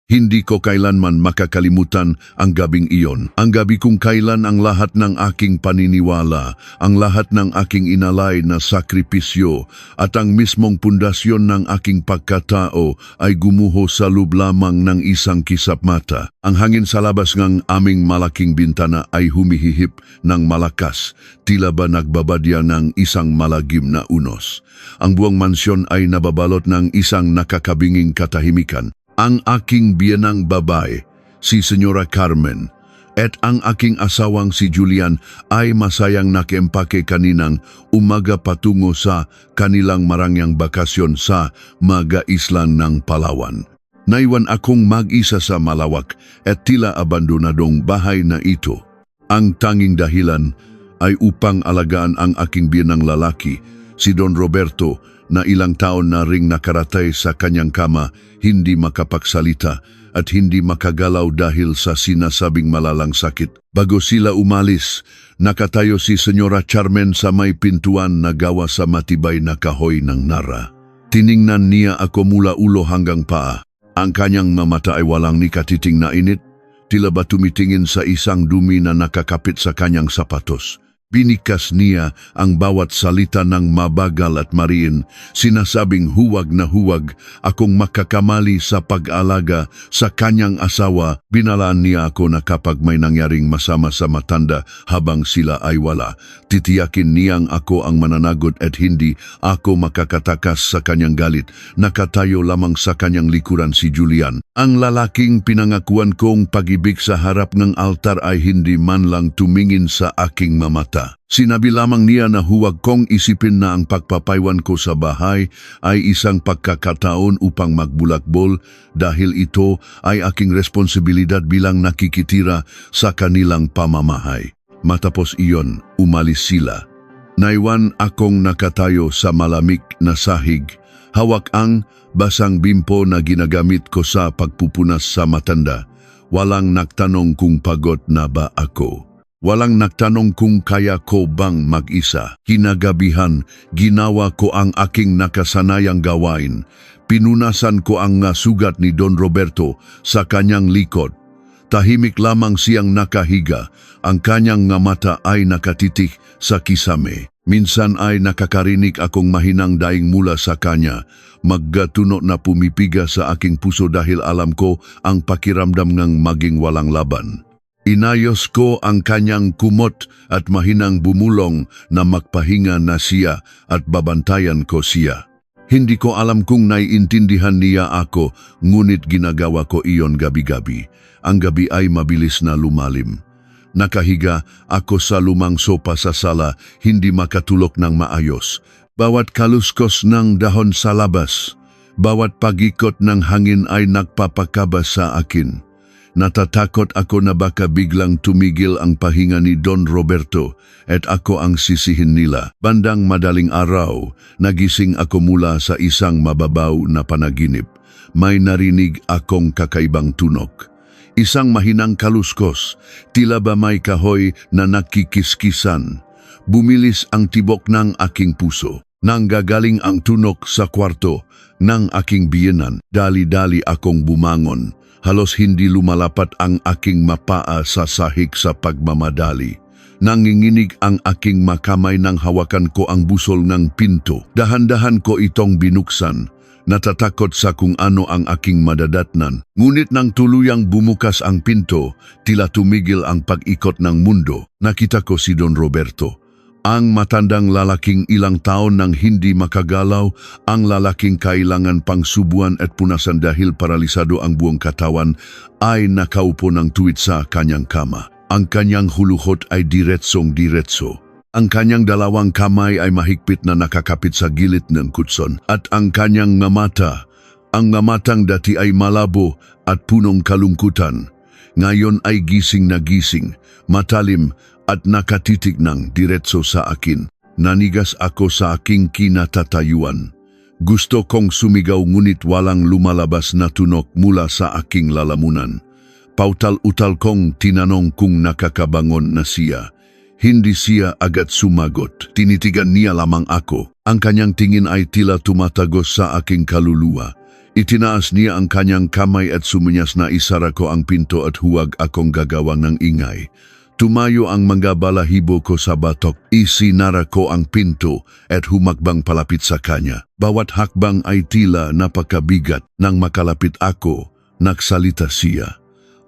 Hindi ko kailanman makakalimutan ang gabing iyon. Ang gabi kung kailan ang lahat ng aking paniniwala, ang lahat ng aking inalay na sakripisyo at ang mismong pundasyon ng aking pagkatao ay gumuho sa loob lamang ng isang kisap mata. Ang hangin sa labas ng aming malaking bintana ay humihihip ng malakas, tila ba nagbabadya ng isang malagim na unos. Ang buong mansyon ay nababalot ng isang nakakabinging katahimikan. Ang aking biyanang babae, si Senyora Carmen, at ang aking asawang si Julian ay masayang nakiempake kaninang umaga patungo sa kanilang marangyang bakasyon sa Maga-Islan ng Palawan. Naiwan akong mag-isa sa malawak at tila abandonadong bahay na ito. Ang tanging dahilan ay upang alagaan ang aking biyanang lalaki, si Don Roberto, na ilang taon na ring nakaratay sa kanyang kama, hindi makapagsalita at hindi makagalaw dahil sa sinasabing malalang sakit. Bago sila umalis, nakatayo si Senyora Carmen sa may pintuan na gawa sa matibay na kahoy ng nara. Tiningnan niya ako mula ulo hanggang paa. Ang kanyang mamata ay walang nikatiting na init, tila ba tumitingin sa isang dumi na nakakapit sa kanyang sapatos. Binikas niya ang bawat salita ng mabagal at mariin, sinasabing huwag na huwag akong makakamali sa pag-alaga sa kanyang asawa. Binalaan niya ako na kapag may nangyaring masama sa matanda habang sila ay wala, titiyakin niyang ako ang mananagot at hindi ako makakatakas sa kanyang galit. Nakatayo lamang sa kanyang likuran si Julian. Ang lalaking pinangakuan kong pag-ibig sa harap ng altar ay hindi man lang tumingin sa aking mamata. Sinabi lamang niya na huwag kong isipin na ang pagpapaywan ko sa bahay ay isang pagkakataon upang magbulakbol dahil ito ay aking responsibilidad bilang nakikitira sa kanilang pamamahay. Matapos iyon, umalis sila. Naiwan akong nakatayo sa malamig na sahig, hawak ang basang bimpo na ginagamit ko sa pagpupunas sa matanda. Walang nagtanong kung pagod na ba ako. Walang nagtanong kung kaya ko bang mag-isa. Kinagabihan, ginawa ko ang aking nakasanayang gawain. Pinunasan ko ang sugat ni Don Roberto sa kanyang likod. Tahimik lamang siyang nakahiga. Ang kanyang mata ay nakatitik sa kisame. Minsan ay nakakarinig akong mahinang daing mula sa kanya. Maggatuno na pumipiga sa aking puso dahil alam ko ang pakiramdam ng maging walang laban. Inayos ko ang kanyang kumot at mahinang bumulong na magpahinga na siya at babantayan ko siya. Hindi ko alam kung naiintindihan niya ako, ngunit ginagawa ko iyon gabi-gabi. Ang gabi ay mabilis na lumalim. Nakahiga ako sa lumang sopa sa sala, hindi makatulog ng maayos. Bawat kaluskos ng dahon sa labas, bawat pagikot ng hangin ay nagpapakabas sa akin. Natatakot ako na baka biglang tumigil ang pahinga ni Don Roberto at ako ang sisihin nila. Bandang madaling araw, nagising ako mula sa isang mababaw na panaginip. May narinig akong kakaibang tunog. Isang mahinang kaluskos, tila ba may kahoy na nakikiskisan. Bumilis ang tibok ng aking puso. Nanggagaling ang tunog sa kwarto ng aking biyenan. Dali-dali akong bumangon. Halos hindi lumalapat ang aking mapaa sa sahig sa pagmamadali. Nanginginig ang aking makamay nang hawakan ko ang busol ng pinto. Dahan-dahan ko itong binuksan. Natatakot sa kung ano ang aking madadatnan. Ngunit nang tuluyang bumukas ang pinto, tila tumigil ang pag-ikot ng mundo. Nakita ko si Don Roberto. Ang matandang lalaking ilang taon nang hindi makagalaw, ang lalaking kailangan pang subuan at punasan dahil paralisado ang buong katawan, ay nakaupo ng tuwid sa kanyang kama. Ang kanyang huluhot ay diretsong-diretso. Ang kanyang dalawang kamay ay mahigpit na nakakapit sa gilid ng kutson. At ang kanyang mata, ang mamatang dati ay malabo at punong kalungkutan. Ngayon ay gising na gising, matalim, at nakatitig ng diretso sa akin. Nanigas ako sa aking kinatatayuan. Gusto kong sumigaw ngunit walang lumalabas na tunog mula sa aking lalamunan. Pautal-utal kong tinanong kung nakakabangon na siya. Hindi siya agad sumagot. Tinitigan niya lamang ako. Ang kanyang tingin ay tila tumatagos sa aking kaluluwa. Itinaas niya ang kanyang kamay at sumunyas na isara ko ang pinto at huwag akong gagawang ng ingay. Tumayo ang mga balahibo ko sa batok, isinara ko ang pinto at humakbang palapit sa kanya. Bawat hakbang ay tila napakabigat. Nang makalapit ako, nagsalita siya.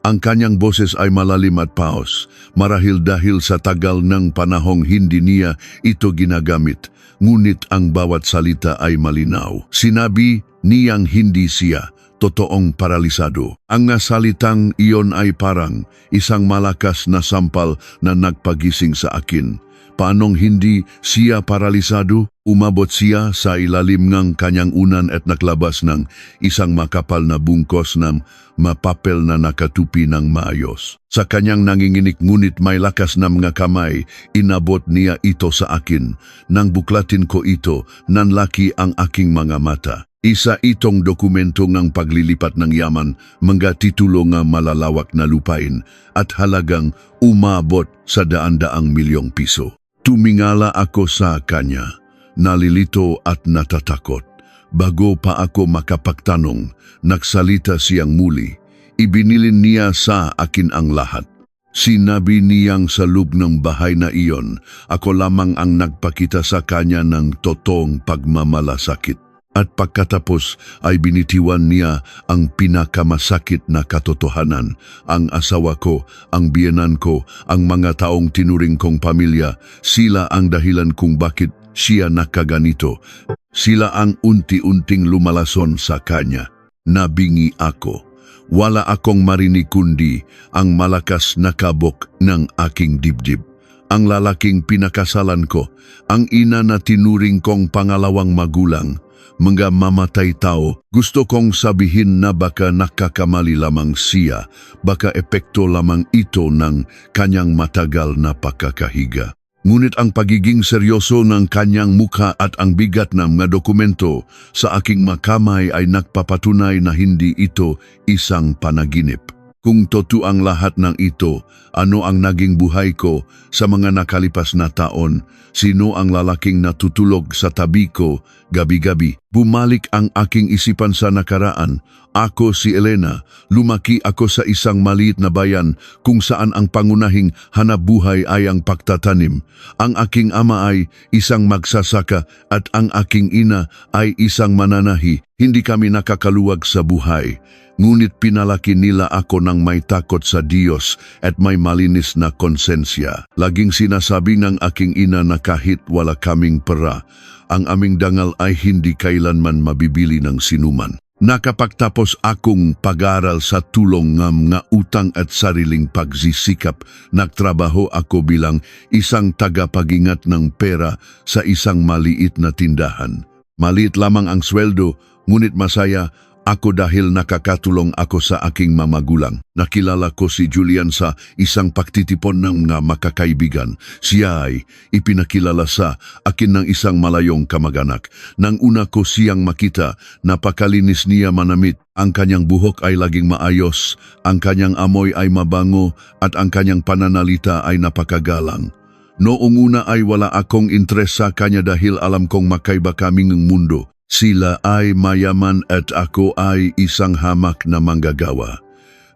Ang kanyang boses ay malalim at paos, marahil dahil sa tagal ng panahong hindi niya ito ginagamit. Ngunit ang bawat salita ay malinaw. Sinabi niyang hindi siya totoong paralisado. Ang nasalitang iyon ay parang isang malakas na sampal na nagpagising sa akin. Paanong hindi siya paralisado? Umabot siya sa ilalim ng kanyang unan at naglabas ng isang makapal na bungkos ng mapapel na nakatupi ng maayos. Sa kanyang nanginginig ngunit may lakas na mga kamay, inabot niya ito sa akin. Nang buklatin ko ito, nanlaki ang aking mga mata. Isa itong dokumento ng paglilipat ng yaman, mga titulo ng malalawak na lupain at halagang umabot sa daan-daang milyong piso. Tumingala ako sa kanya, nalilito at natatakot. Bago pa ako makapagtanong, nagsalita siyang muli. Ibinilin niya sa akin ang lahat. Sinabi niyang sa loob ng bahay na iyon, ako lamang ang nagpakita sa kanya ng totoong pagmamalasakit. At pagkatapos ay binitiwan niya ang pinakamasakit na katotohanan. Ang asawa ko, ang biyenan ko, ang mga taong tinuring kong pamilya, sila ang dahilan kung bakit siya nakaganito. Sila ang unti-unting lumalason sa kanya. Nabingi ako. Wala akong marinig kundi ang malakas na kabok ng aking dibdib. Ang lalaking pinakasalan ko, ang ina na tinuring kong pangalawang magulang, mga mamatay tao, gusto kong sabihin na baka nakakamali lamang siya, baka epekto lamang ito ng kanyang matagal na pagkakahiga. Ngunit ang pagiging seryoso ng kanyang mukha at ang bigat ng mga dokumento sa aking makamay ay nagpapatunay na hindi ito isang panaginip. Kung totoo ang lahat ng ito, ano ang naging buhay ko sa mga nakalipas na taon? Sino ang lalaking natutulog sa tabi ko gabi-gabi? Bumalik ang aking isipan sa nakaraan. Ako si Elena, lumaki ako sa isang maliit na bayan kung saan ang pangunahing hanapbuhay ay ang pagtatanim. Ang aking ama ay isang magsasaka at ang aking ina ay isang mananahi. Hindi kami nakakaluwag sa buhay. Ngunit pinalaki nila ako ng may takot sa Diyos at may malinis na konsensya. Laging sinasabi ng aking ina na kahit wala kaming pera, ang aming dangal ay hindi kailanman mabibili ng sinuman. Nakapagtapos akong pag-aral sa tulong ng mga utang at sariling pagsisikap, nagtrabaho ako bilang isang tagapag-ingat ng pera sa isang maliit na tindahan. Maliit lamang ang sweldo, ngunit masaya ako dahil nakakatulong ako sa aking mamagulang. Nakilala ko si Julian sa isang pagtitipon ng mga makakaibigan. Siya ay ipinakilala sa akin ng isang malayong kamag-anak. Nang una ko siyang makita, napakalinis niya manamit. Ang kanyang buhok ay laging maayos, ang kanyang amoy ay mabango, at ang kanyang pananalita ay napakagalang. Noong una ay wala akong interes sa kanya dahil alam kong makaiba kaming mundo. Sila ay mayaman at ako ay isang hamak na manggagawa.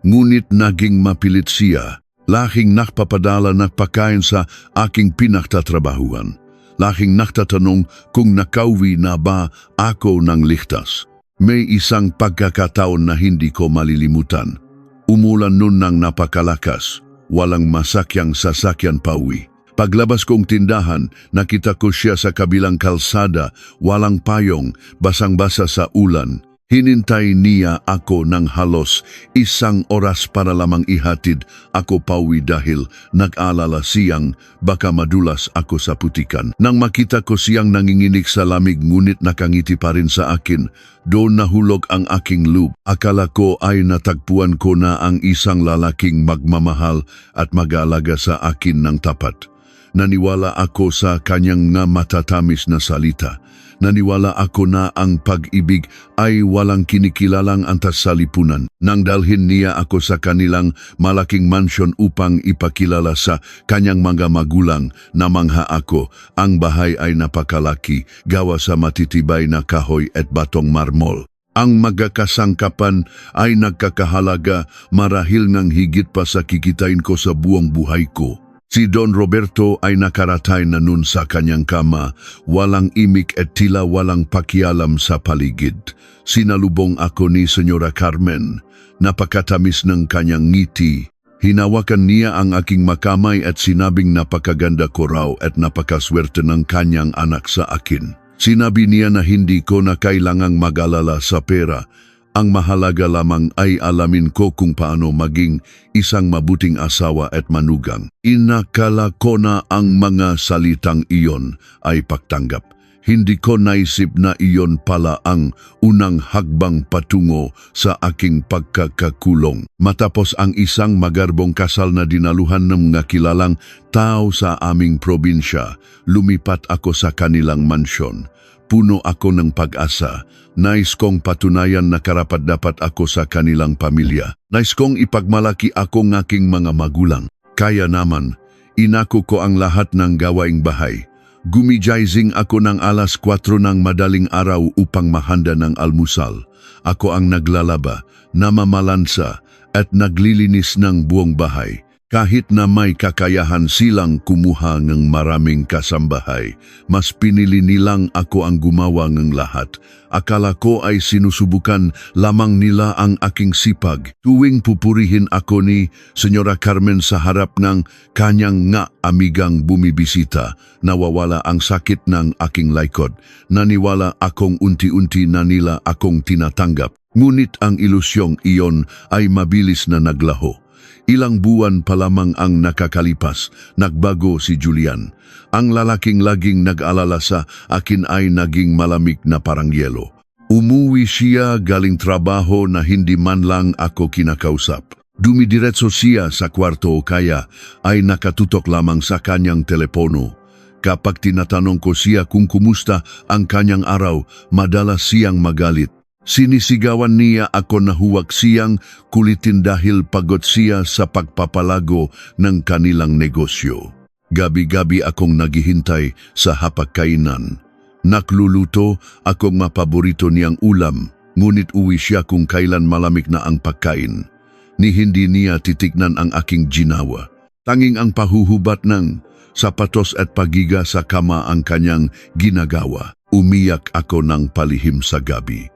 Ngunit naging mapilit siya. Lahing nakpapadala ng pagkain sa aking pinagtatrabahuan. Lahing naktatanong kung nakauwi na ba ako ng ligtas. May isang pagkakataon na hindi ko malilimutan. Umulan nun ng napakalakas. Walang masakyang sasakyan pauwi. Paglabas kong tindahan, nakita ko siya sa kabilang kalsada, walang payong, basang-basa sa ulan. Hinintay niya ako ng halos 1 oras para lamang ihatid ako pauwi dahil nag-alala siyang baka madulas ako sa putikan. Nang makita ko siyang nanginginig sa lamig ngunit nakangiti pa rin sa akin, doon nahulog ang aking loob. Akala ko ay natagpuan ko na ang isang lalaking magmamahal at mag-aalaga sa akin ng tapat. Naniwala ako sa kanyang nga matatamis na salita. Naniwala ako na ang pag-ibig ay walang kinikilalang antas sa lipunan. Nang dalhin niya ako sa kanilang malaking mansyon upang ipakilala sa kanyang mga magulang, namangha ako. Ang bahay ay napakalaki, gawa sa matitibay na kahoy at batong marmol. Ang magkakasangkapan ay nagkakahalaga marahil ngang higit pa sa kikitain ko sa buong buhay ko. Si Don Roberto ay nakaratay na nun sa kanyang kama, walang imik at tila walang pakialam sa paligid. Sinalubong ako ni Senyora Carmen, napakatamis ng kanyang ngiti. Hinawakan niya ang aking makamay at sinabing napakaganda ko raw at napakaswerte ng kanyang anak sa akin. Sinabi niya na hindi ko na kailangang mag-alala sa pera. Ang mahalaga lamang ay alamin ko kung paano maging isang mabuting asawa at manugang. Inakala ko na ang mga salitang iyon ay pagtanggap. Hindi ko naisip na iyon pala ang unang hagbang patungo sa aking pagkakakulong. Matapos ang isang magarbong kasal na dinaluhan ng mga kilalang tao sa aming probinsya, lumipat ako sa kanilang mansyon. Puno ako ng pag-asa. Nais kong patunayan na karapat-dapat ako sa kanilang pamilya. Nais kong ipagmalaki ako ng aking mga magulang. Kaya naman, inako ko ang lahat ng gawaing bahay. Gumijizing ako ng alas 4 ng madaling araw upang mahanda ng almusal. Ako ang naglalaba, namamalansa at naglilinis ng buong bahay. Kahit na may kakayahan silang kumuha ng maraming kasambahay, mas pinili nilang ako ang gumawa ng lahat. Akala ko ay sinusubukan lamang nila ang aking sipag. Tuwing pupurihin ako ni Senyora Carmen sa harap ng kanyang nga amigang bumibisita, nawawala ang sakit ng aking likod. Naniwala akong unti-unti na nila akong tinatanggap. Ngunit ang ilusyong iyon ay mabilis na naglaho. Ilang buwan pa lamang ang nakakalipas, nagbago si Julian. Ang lalaking laging nag-alala sa akin ay naging malamig na parang yelo. Umuwi siya galing trabaho na hindi man lang ako kinakausap. Dumidiretso siya sa kwarto kaya ay nakatutok lamang sa kanyang telepono. Kapag tinatanong ko siya kung kumusta ang kanyang araw, madalas siyang magalit. Sinisigawan niya ako na huwag siyang kulitin dahil pagod siya sa pagpapalago ng kanilang negosyo. Gabi-gabi akong naghihintay sa hapagkainan. Nakluluto akong mapaborito niyang ulam, ngunit uwi siya kung kailan malamig na ang pagkain. Ni hindi niya titignan ang aking ginawa. Tanging ang pahuhubat ng sapatos at pagiga sa kama ang kanyang ginagawa. Umiyak ako ng palihim sa gabi.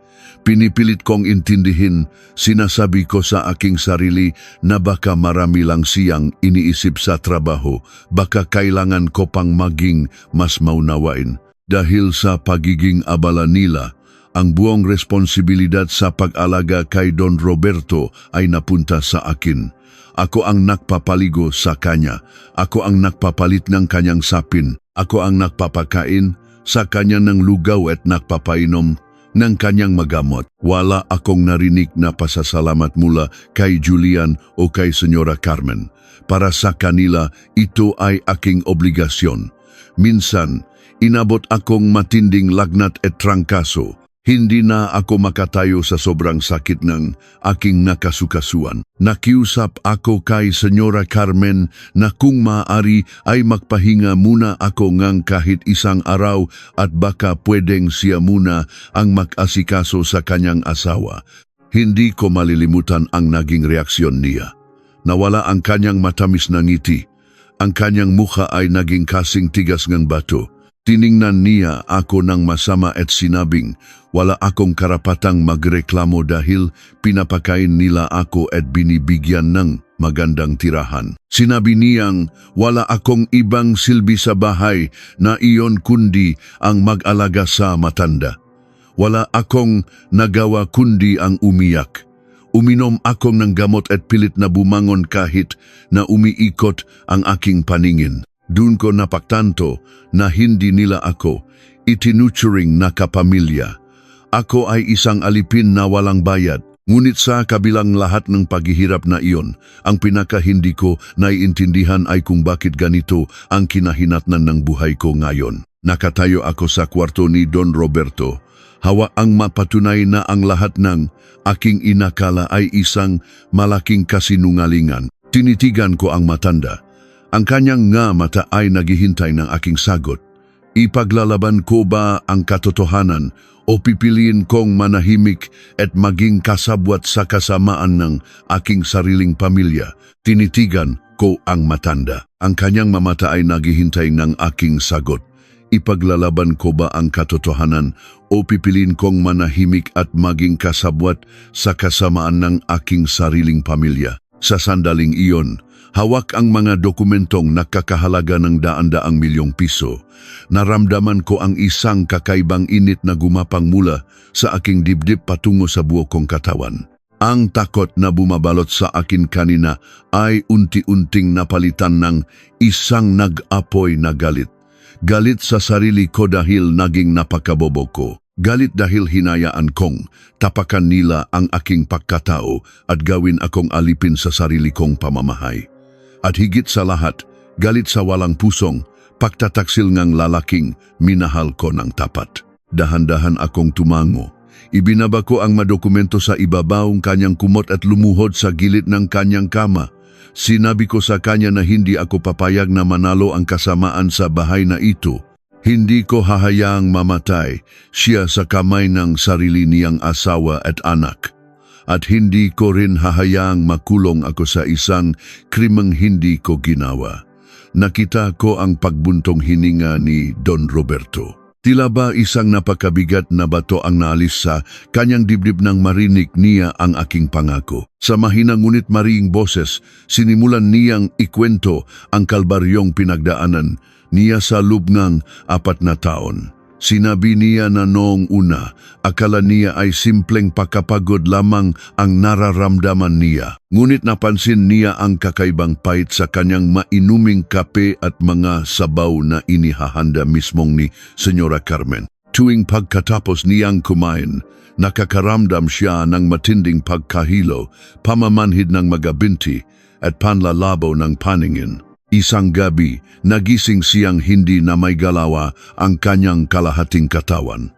Pinipilit kong intindihin, sinasabi ko sa aking sarili na baka marami lang siyang iniisip sa trabaho, baka kailangan ko pang maging mas maunawain. Dahil sa pagiging abala nila, ang buong responsibilidad sa pag-alaga kay Don Roberto ay napunta sa akin. Ako ang nagpapaligo sa kanya, ako ang nagpapalit ng kanyang sapin, ako ang nagpapakain sa kanya ng lugaw at nagpapainom ng kanyang magamot. Wala akong narinig na pasasalamat mula kay Julian o kay Senyora Carmen. Para sa kanila, ito ay aking obligasyon. Minsan, inabot akong matinding lagnat at trangkaso. Hindi na ako makatayo sa sobrang sakit ng aking nakasukasuan. Nakiusap ako kay Senyora Carmen na kung maaari ay magpahinga muna ako ngang kahit isang araw at baka pwedeng siya muna ang mag-asikaso sa kanyang asawa. Hindi ko malilimutan ang naging reaksyon niya. Nawala ang kanyang matamis na ngiti. Ang kanyang mukha ay naging kasing tigas ng bato. Tiningnan niya ako ng masama at sinabing, wala akong karapatang magreklamo dahil pinapakain nila ako at binibigyan ng magandang tirahan. Sinabi niyang wala akong ibang silbi sa bahay na iyon kundi ang mag-alaga sa matanda. Wala akong nagawa kundi ang umiyak. Uminom akong ng gamot at pilit na bumangon kahit na umiikot ang aking paningin. Doon ko napagtanto na hindi nila ako itinuturing na kapamilya. Ako ay isang alipin na walang bayad. Ngunit sa kabilang lahat ng paghihirap na iyon, ang pinaka hindi ko naiintindihan ay kung bakit ganito ang kinahinatnan ng buhay ko ngayon. Nakatayo ako sa kwarto ni Don Roberto. Hawa ang mapatunay na ang lahat ng aking inakala ay isang malaking kasinungalingan. Tinitigan ko ang matanda. Ang kanyang nga mata ay naghihintay ng aking sagot. Ipaglalaban ko ba ang katotohanan O pipiliin kong manahimik at maging kasabwat sa kasamaan ng aking sariling pamilya? Tinitigan ko ang matanda. Ang kanyang mamata ay naghihintay ng aking sagot. Ipaglalaban ko ba ang katotohanan o pipiliin kong manahimik at maging kasabwat sa kasamaan ng aking sariling pamilya? Sa sandaling iyon, hawak ang mga dokumentong nakakahalaga ng daan-daang milyong piso. Naramdaman ko ang isang kakaibang init na gumapang mula sa aking dibdib patungo sa buo kong katawan. Ang takot na bumabalot sa akin kanina ay unti-unting napalitan ng isang nag-apoy na galit. Galit sa sarili ko dahil naging napakabobo ko. Galit dahil hinayaan kong tapakan nila ang aking pagkatao at gawin akong alipin sa sarili kong pamamahay. At higit sa lahat, galit sa walang pusong pagtataksil ngang lalaking minahal ko ng tapat. Dahan-dahan akong tumango. Ibinaba ko ang madokumento sa ibabawong kanyang kumot at lumuhod sa gilid ng kanyang kama. Sinabi ko sa kanya na hindi ako papayag na manalo ang kasamaan sa bahay na ito. Hindi ko hahayaang mamatay siya sa kamay ng sarili niyang asawa at anak. At hindi ko rin hahayaang makulong ako sa isang krimeng hindi ko ginawa. Nakita ko ang pagbuntong hininga ni Don Roberto. Tila ba isang napakabigat na bato ang naalis sa kanyang dibdib nang marinig niya ang aking pangako. Sa mahinang ngunit mariing boses, sinimulan niyang ikwento ang kalbaryong pinagdaanan niya sa loob ng 4 na taon. Sinabi niya na noong una, akala niya ay simpleng pakapagod lamang ang nararamdaman niya. Ngunit napansin niya ang kakaibang pait sa kanyang mainuming kape at mga sabaw na inihahanda mismong ni Senyora Carmen. Tuwing pagkatapos niyang kumain, nakakaramdam siya ng matinding pagkahilo, pamamanhid ng magabinti at panlalabaw ng paningin. Isang gabi, nagising siyang hindi na may galawa ang kanyang kalahating katawan.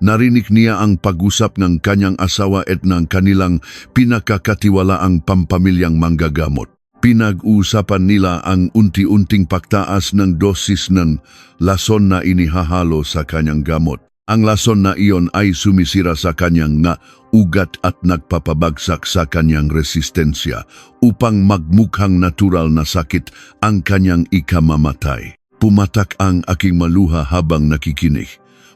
Narinig niya ang pag-usap ng kanyang asawa at ng kanilang pinakakatiwalaang pampamilyang manggagamot. Pinag-uusapan nila ang unti-unting pagtaas ng dosis ng lason na inihahalo sa kanyang gamot. Ang lason na iyon ay sumisira sa kanyang ugat at nagpapabagsak sa kanyang resistensya upang magmukhang natural na sakit ang kanyang ikamamatay. Pumatak ang aking maluha habang nakikinig.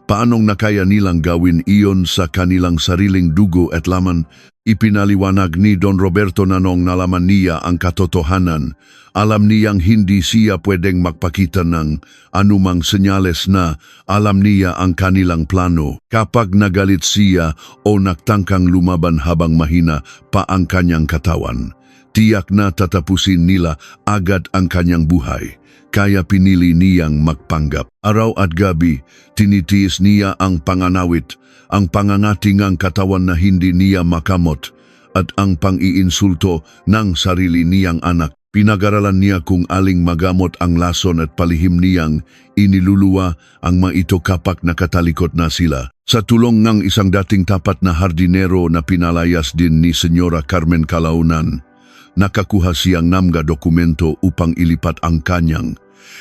Paanong nakaya nilang gawin iyon sa kanilang sariling dugo at laman? Ipinaliwanag ni Don Roberto na noong nalaman niya ang katotohanan, alam niyang hindi siya pwedeng magpakita ng anumang senyales na alam niya ang kanilang plano. Kapag nagalit siya o nagtangkang lumaban habang mahina pa ang kanyang katawan, tiyak na tatapusin nila agad ang kanyang buhay. Kaya pinili niyang magpanggap. Araw at gabi, tinitiis niya ang panganawit, ang pangangatingang katawan na hindi niya makamot, at ang pang-iinsulto ng sarili niyang anak. Pinag-aralan niya kung aling magamot ang lason at palihim niyang iniluluwa ang mga ito kapag nakatalikot na sila. Sa tulong ng isang dating tapat na hardinero na pinalayas din ni Senyora Carmen Calaunan, nakakuha siyang namga dokumento upang ilipat ang kanyang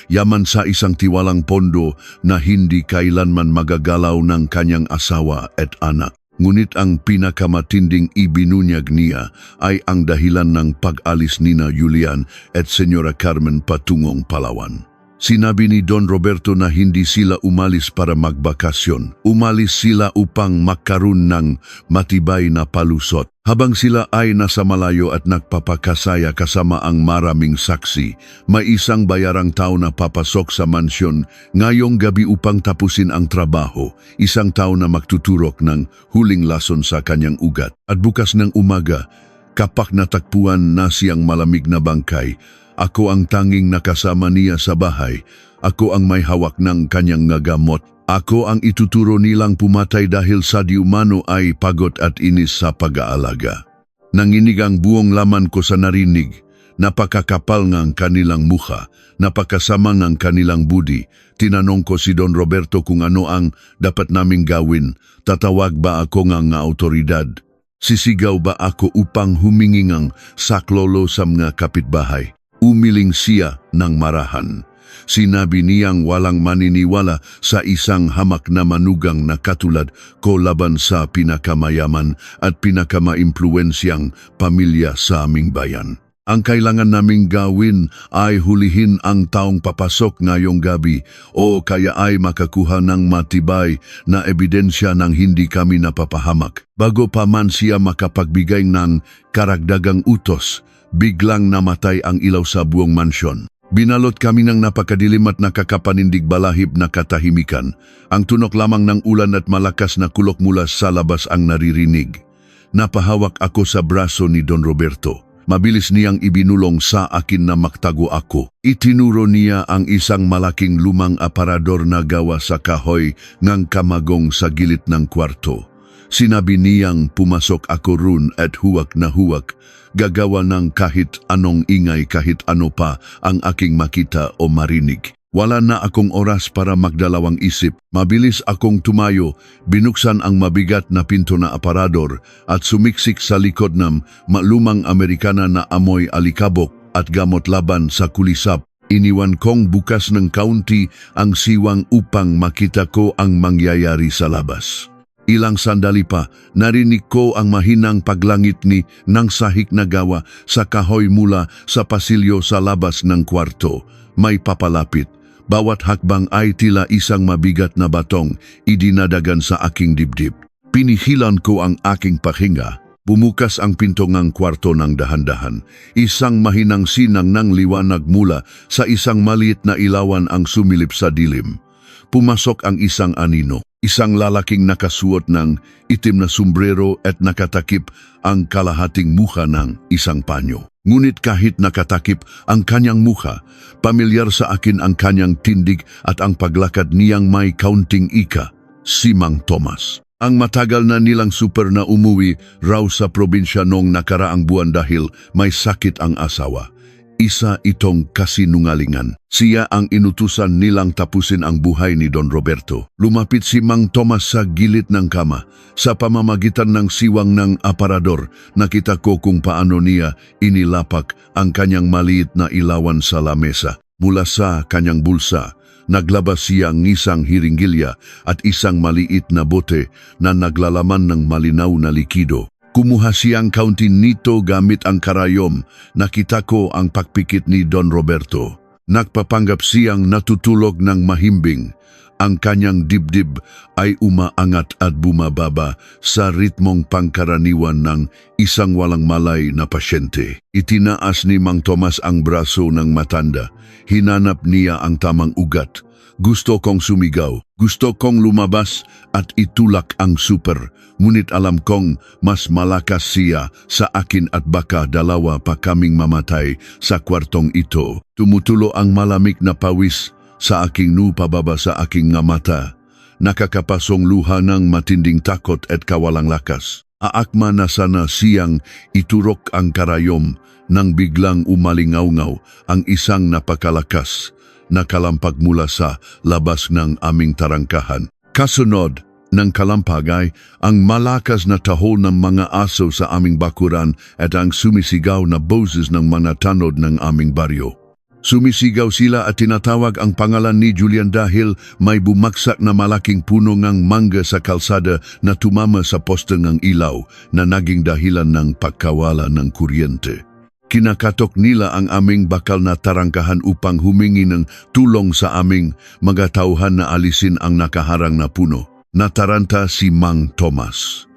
yaman sa isang tiwalang pondo na hindi kailanman magagalaw ng kanyang asawa at anak. Ngunit ang pinakamatinding ibinunyag niya ay ang dahilan ng pag-alis nina Julian at Senyora Carmen patungong Palawan. Sinabi ni Don Roberto na hindi sila umalis para magbakasyon. Umalis sila upang magkaroon ng matibay na palusot. Habang sila ay nasa malayo at nagpapakasaya kasama ang maraming saksi, may isang bayarang tao na papasok sa mansyon ngayong gabi upang tapusin ang trabaho. Isang tao na magtuturok ng huling lason sa kanyang ugat. At bukas ng umaga, kapag natagpuan na siyang malamig na bangkay, ako ang tanging nakasama niya sa bahay. Ako ang may hawak ng kanyang gamot. Ako ang ituturo nilang pumatay dahil sa di umano ay pagod at inis sa pag-aalaga. Nanginig ang buong laman ko sa narinig. Napakakapal ng kanilang mukha. Napakasama ng kanilang budi. Tinanong ko si Don Roberto kung ano ang dapat naming gawin. Tatawag ba ako ng autoridad? Sisigaw ba ako upang humingi ng saklolo sa mga kapitbahay? Umiling siya ng marahan. Sinabi niyang walang maniniwala sa isang hamak na manugang na katulad ko laban sa pinakamayaman at pinakamaimpluwensyang pamilya sa aming bayan. Ang kailangan naming gawin ay hulihin ang taong papasok ngayong gabi o kaya ay makakuha ng matibay na ebidensya ng hindi kami napapahamak. Bago pa man siya makapagbigay ng karagdagang utos, biglang namatay ang ilaw sa buong mansyon. Binalot kami ng napakadilim at nakakapanindig balahib na katahimikan. Ang tunok lamang ng ulan at malakas na kulok mula sa labas ang naririnig. Napahawak ako sa braso ni Don Roberto. Mabilis niyang ibinulong sa akin na maktago ako. Itinuro niya ang isang malaking lumang aparador na gawa sa kahoy ngang kamagong sa gilid ng kwarto. Sinabi niyang pumasok ako run at huwak na huwak, gagawa ng kahit anong ingay kahit ano pa ang aking makita o marinig. Wala na akong oras para magdalawang isip. Mabilis akong tumayo, binuksan ang mabigat na pinto na aparador at sumiksik sa likod ng malumang Amerikana na amoy alikabok at gamot laban sa kulisap. Iniwan kong bukas ng kaunti ang siwang upang makita ko ang mangyayari sa labas. Ilang sandali pa, narinig ko ang mahinang paglangit ng sahig na gawa sa kahoy mula sa pasilyo sa labas ng kwarto. May papalapit. Bawat hakbang ay tila isang mabigat na batong idinadagan sa aking dibdib. Pinihilan ko ang aking pahinga. Bumukas ang pinto ng kwarto ng dahan-dahan. Isang mahinang sinang ng liwanag mula sa isang maliit na ilawan ang sumilip sa dilim. Pumasok ang isang anino. Isang lalaking nakasuot ng itim na sombrero at nakatakip ang kalahating mukha ng isang panyo. Ngunit kahit nakatakip ang kanyang mukha, pamilyar sa akin ang kanyang tindig at ang paglakad niyang may kaunting ika, si Mang Tomas. Ang matagal na nilang super na umuwi raw sa probinsya noong nakaraang buwan dahil may sakit ang asawa. Isa itong kasinungalingan. Siya ang inutusan nilang tapusin ang buhay ni Don Roberto. Lumapit si Mang Tomas sa gilid ng kama. Sa pamamagitan ng siwang ng aparador, nakita ko kung paano niya inilapak ang kanyang maliit na ilawan sa lamesa. Mula sa kanyang bulsa, naglabas siya ng isang hiringgilya at isang maliit na bote na naglalaman ng malinaw na likido. Kumuha siyang kaunti nito gamit ang karayom. Nakita ko ang pagpikit ni Don Roberto. Nagpapanggap siyang natutulog ng mahimbing. Ang kanyang dibdib ay umaangat at bumababa sa ritmong pangkaraniwan ng isang walang malay na pasyente. Itinaas ni Mang Tomas ang braso ng matanda. Hinanap niya ang tamang ugat. Gusto kong sumigaw. Gusto kong lumabas at itulak ang super. Ngunit alam kong mas malakas siya sa akin at baka dalawa pa kaming mamatay sa kwartong ito. Tumutulo ang malamig na pawis sa aking pababa sa aking nga mata. Nakakapasong luha ng matinding takot at kawalang lakas. Aakma na sana siyang iturok ang karayom nang biglang umalingaw-ngaw ang isang napakalakas na kalampag mula sa labas ng aming tarangkahan. Kasunod ng kalampag ay ang malakas na tahol ng mga aso sa aming bakuran at ang sumisigaw na boses ng mga tanod ng aming baryo. Sumisigaw sila at tinatawag ang pangalan ni Julian dahil may bumaksak na malaking puno ng mangga sa kalsada na tumama sa poste ng ilaw na naging dahilan ng pagkawala ng kuryente. Kinakatok nila ang aming bakal na tarangkahan upang humingi ng tulong sa aming mga tauhan na alisin ang nakaharang na puno. Nataranta si Mang Tomas.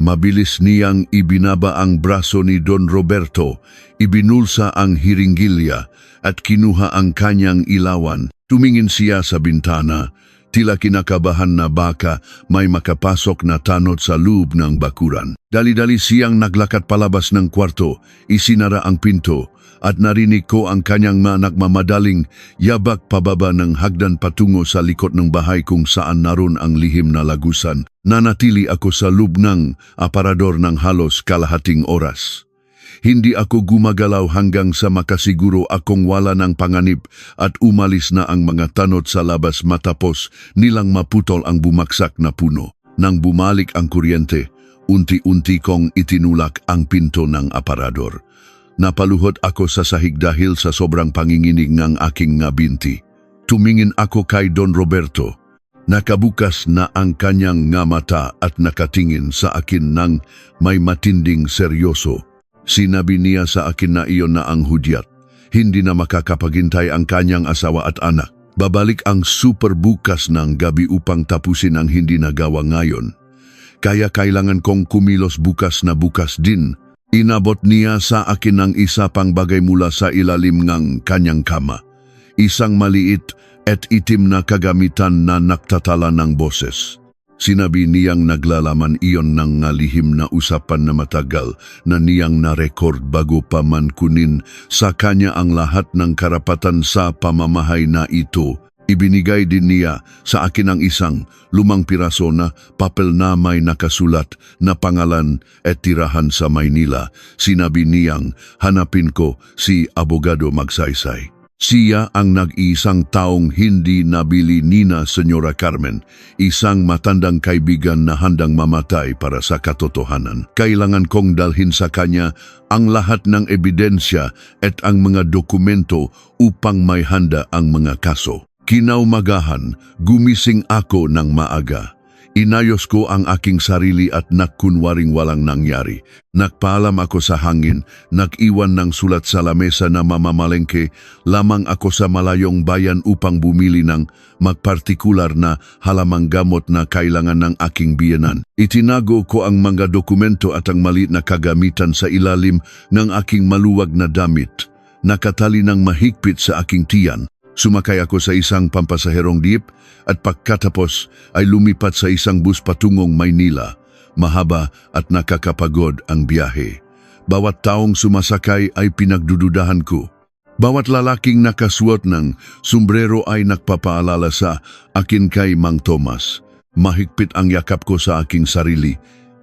Mabilis niyang ibinaba ang braso ni Don Roberto, ibinulsa ang hiringgilya at kinuha ang kanyang ilawan. Tumingin siya sa bintana, tila kinakabahan na baka may makapasok na tanod sa loob ng bakuran. Dali-dali siyang naglakad palabas ng kwarto, isinara ang pinto, at narinig ko ang kanyang nagmamadaling yabak pababa ng hagdan patungo sa likod ng bahay kung saan naroon ang lihim na lagusan. Nanatili ako sa loob ng aparador ng halos kalahating oras. Hindi ako gumagalaw hanggang sa makasiguro akong wala ng panganib at umalis na ang mga tanod sa labas matapos nilang maputol ang bumaksak na puno. Nang bumalik ang kuryente, unti-unti kong itinulak ang pinto ng aparador. Napaluhod ako sa sahig dahil sa sobrang panginginig ng aking nga binti. Tumingin ako kay Don Roberto. Nakabukas na ang kanyang nga mata at nakatingin sa akin ng may matinding seryoso. Sinabi niya sa akin na iyon na ang hudyat. Hindi na makakapaghintay ang kanyang asawa at anak. Babalik ang super bukas ng gabi upang tapusin ang hindi nagawa ngayon. Kaya kailangan kong kumilos bukas na bukas din. Inabot niya sa akin ng isa pang bagay mula sa ilalim ng kanyang kama. Isang maliit at itim na kagamitan na nagtatala ng boses. Sinabi niyang naglalaman iyon ng lihim na usapan na matagal na niyang na-record bago pa man kunin sa kanya ang lahat ng karapatan sa pamamahay na ito. Ibinigay din niya sa akin ang isang lumang piraso na papel na may nakasulat na pangalan at tirahan sa Maynila. Sinabi niyang hanapin ko si Abogado Magsaysay. Siya ang nag-iisang taong hindi nabili ni na Senyora Carmen, isang matandang kaibigan na handang mamatay para sa katotohanan. Kailangan kong dalhin sa kanya ang lahat ng ebidensya at ang mga dokumento upang may handa ang mga kaso. Kinaumagahan, gumising ako ng maaga. Inayos ko ang aking sarili at nagkunwaring walang nangyari. Nagpaalam ako sa hangin, nag-iwan ng sulat sa lamesa na mamamalengke lamang ako sa malayong bayan upang bumili ng magpartikular na halamang gamot na kailangan ng aking biyenan. Itinago ko ang mga dokumento at ang maliit na kagamitan sa ilalim ng aking maluwag na damit. Nakatali ng mahigpit sa aking tiyan. Sumakay ako sa isang pampasaherong jeep at pagkatapos ay lumipat sa isang bus patungong Maynila. Mahaba at nakakapagod ang biyahe. Bawat taong sumasakay ay pinagdududahan ko. Bawat lalaking nakasuot ng sombrero ay nagpapaalala sa akin kay Mang Tomas. Mahigpit ang yakap ko sa aking sarili.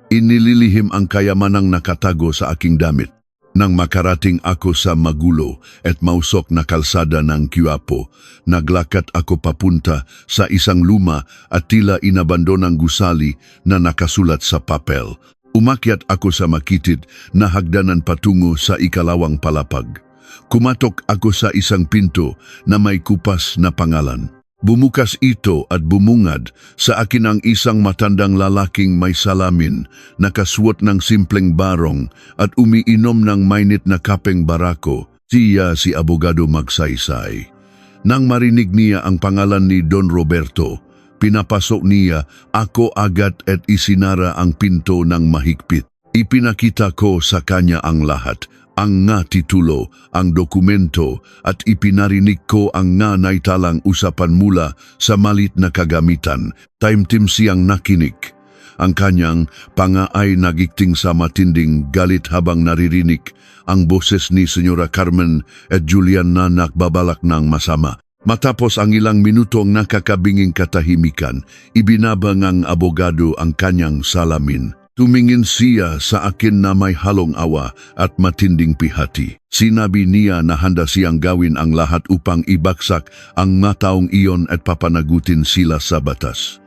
Inililihim ang kayamanang nakatago sa aking damit. Nang makarating ako sa magulo at mausok na kalsada ng Quiapo, naglakad ako papunta sa isang luma at tila inabandonang gusali na nakasulat sa papel. Umakyat ako sa makitid na hagdanan patungo sa ikalawang palapag. Kumatok ako sa isang pinto na may kupas na pangalan. Bumukas ito at bumungad sa akin ang isang matandang lalaking may salamin, nakasuot ng simpleng barong at umiinom ng mainit na kapeng barako. Siya si Abogado Magsaysay. Nang marinig niya ang pangalan ni Don Roberto, pinapasok niya ako agad at isinara ang pinto ng mahigpit. Ipinakita ko sa kanya ang lahat. Ang nga titulo, ang dokumento at ipinarinig ko ang nga naitalang usapan mula sa malit na kagamitan. Taimtim siyang nakinig. Ang kanyang panga ay nagigting sa matinding galit habang naririnig ang boses ni Senyora Carmen at Julian na nagbabalak ng masama. Matapos ang ilang minutong nakakabinging katahimikan, ibinabang ang abogado ang kanyang salamin. Tumingin siya sa akin na may halong awa at matinding pihati. Sinabi niya na handa siyang gawin ang lahat upang ibaksak ang mga taong iyon at papanagutin sila sa batas.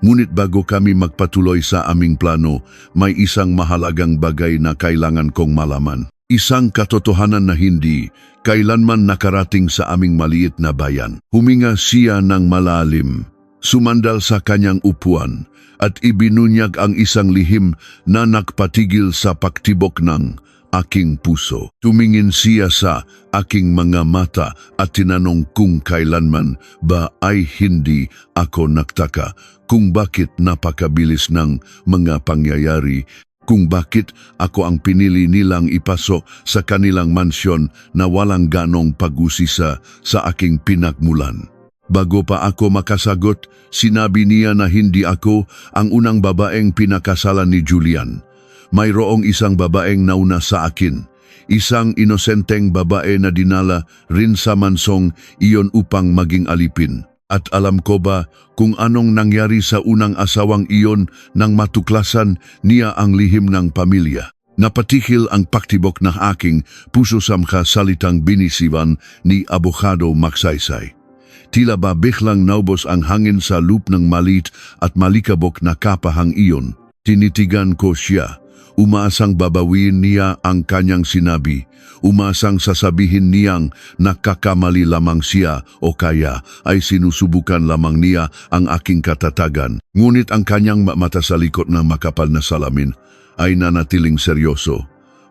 Ngunit bago kami magpatuloy sa aming plano, may isang mahalagang bagay na kailangan kong malaman. Isang katotohanan na hindi kailanman nakarating sa aming maliit na bayan. Huminga siya ng malalim, sumandal sa kanyang upuan, at ibinunyag ang isang lihim na nagpatigil sa pagtibok ng aking puso. Tumingin siya sa aking mga mata at tinanong kung kailanman ba ay hindi ako nagtaka kung bakit napakabilis ng mga pangyayari, kung bakit ako ang pinili nilang ipasok sa kanilang mansyon na walang ganong pag-usisa sa aking pinagmulan. Bago pa ako makasagot, sinabi niya na hindi ako ang unang babaeng pinakasalan ni Julian. Mayroong isang babaeng nauna sa akin, isang inosenteng babae na dinala rin sa mansong iyon upang maging alipin. At alam ko ba kung anong nangyari sa unang asawang iyon nang matuklasan niya ang lihim ng pamilya? Napatikil ang paktibok na aking puso sa salitang binisiwan ni Abogado Magsaysay. Tila ba biglang naubos ang hangin sa loop ng malit at malikabok na kapahang iyon. Tinitigan ko siya. Umaasang babawiin niya ang kanyang sinabi. Umaasang sasabihin niyang nakakamali lamang siya o kaya ay sinusubukan lamang niya ang aking katatagan. Ngunit ang kanyang mata sa likod ng makapal na salamin ay nanatiling seryoso,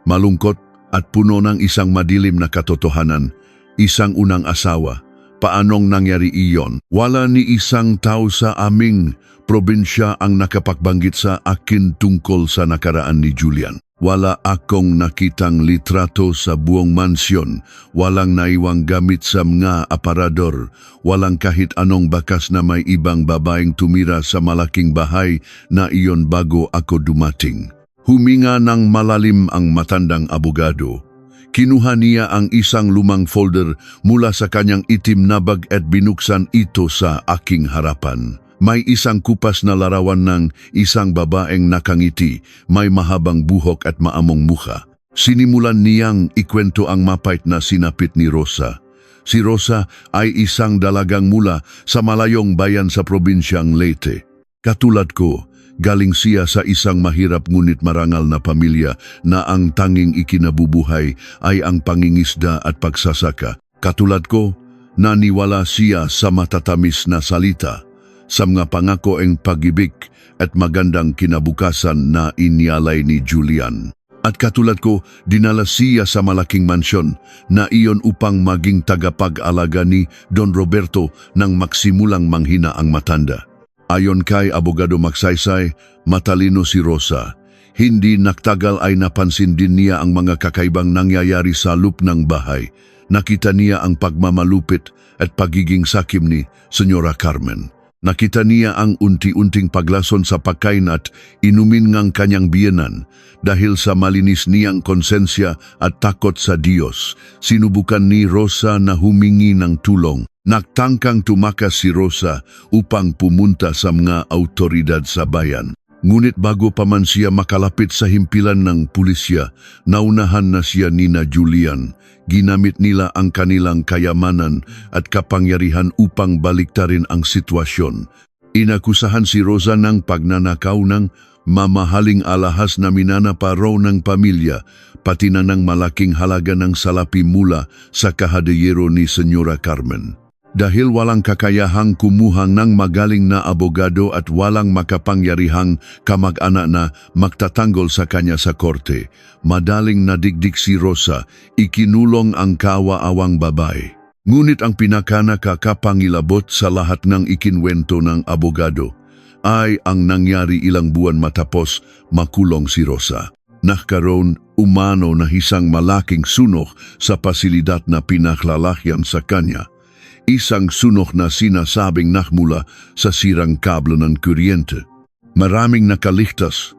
malungkot at puno ng isang madilim na katotohanan. Isang unang asawa. Paanong nangyari iyon? Wala ni isang tao sa aming probinsya ang nakapagbanggit sa akin tungkol sa nakaraan ni Julian. Wala akong nakitang litrato sa buong mansyon, walang naiwang gamit sa mga aparador, walang kahit anong bakas na may ibang babaeng tumira sa malaking bahay na iyon bago ako dumating. Huminga ng malalim ang matandang abogado. Kinuha niya ang isang lumang folder mula sa kanyang itim na bag at binuksan ito sa aking harapan. May isang kupas na larawan ng isang babaeng nakangiti, may mahabang buhok at maamong mukha. Sinimulan niyang ikwento ang mapait na sinapit ni Rosa. Si Rosa ay isang dalagang mula sa malayong bayan sa probinsyang Leyte. Katulad ko, galing siya sa isang mahirap ngunit marangal na pamilya na ang tanging ikinabubuhay ay ang pangingisda at pagsasaka. Katulad ko, naniwala siya sa matatamis na salita, sa mga pangako ang pag-ibig at magandang kinabukasan na inialay ni Julian. At katulad ko, dinala siya sa malaking mansyon na iyon upang maging tagapag-alaga ni Don Roberto nang magsimulang manghina ang matanda. Ayon kay Abogado Magsaysay, matalino si Rosa. Hindi nagtagal ay napansin din niya ang mga kakaibang nangyayari sa loob ng bahay. Nakita niya ang pagmamalupit at pagiging sakim ni Senyora Carmen. Nakita niya ang unti-unting paglason sa pagkain at inumin ngang kanyang biyenan. Dahil sa malinis niyang konsensya at takot sa Diyos, sinubukan ni Rosa na humingi ng tulong. Nagtangkang tumakas si Rosa upang pumunta sa mga autoridad sa bayan. Ngunit bago pa man siya makalapit sa himpilan ng pulisya, naunahan na siya ni Julian. Ginamit nila ang kanilang kayamanan at kapangyarihan upang baliktarin ang sitwasyon. Inakusahan si Rosa ng pagnanakaw ng mamahaling alahas na minanapa raw ng pamilya, pati na ng malaking halaga ng salapi mula sa kahadiyero ni Senyora Carmen. Dahil walang kakayahang kumuha ng magaling na abogado at walang makapangyarihang kamag-anak na magtatanggol sa kanya sa korte, madaling nadigdig si Rosa, ikinulong ang kawaawang babae. Ngunit ang pinakanakakapangilabot sa lahat ng ikinwento ng abogado ay ang nangyari ilang buwan matapos makulong si Rosa. Nagkaroon umano na isang malaking sunok sa pasilidad na pinaklalakyan sa kanya. Isang sunok na sinasabing nakmula sa sirang kablo ng kuryente. Maraming nakaligtas,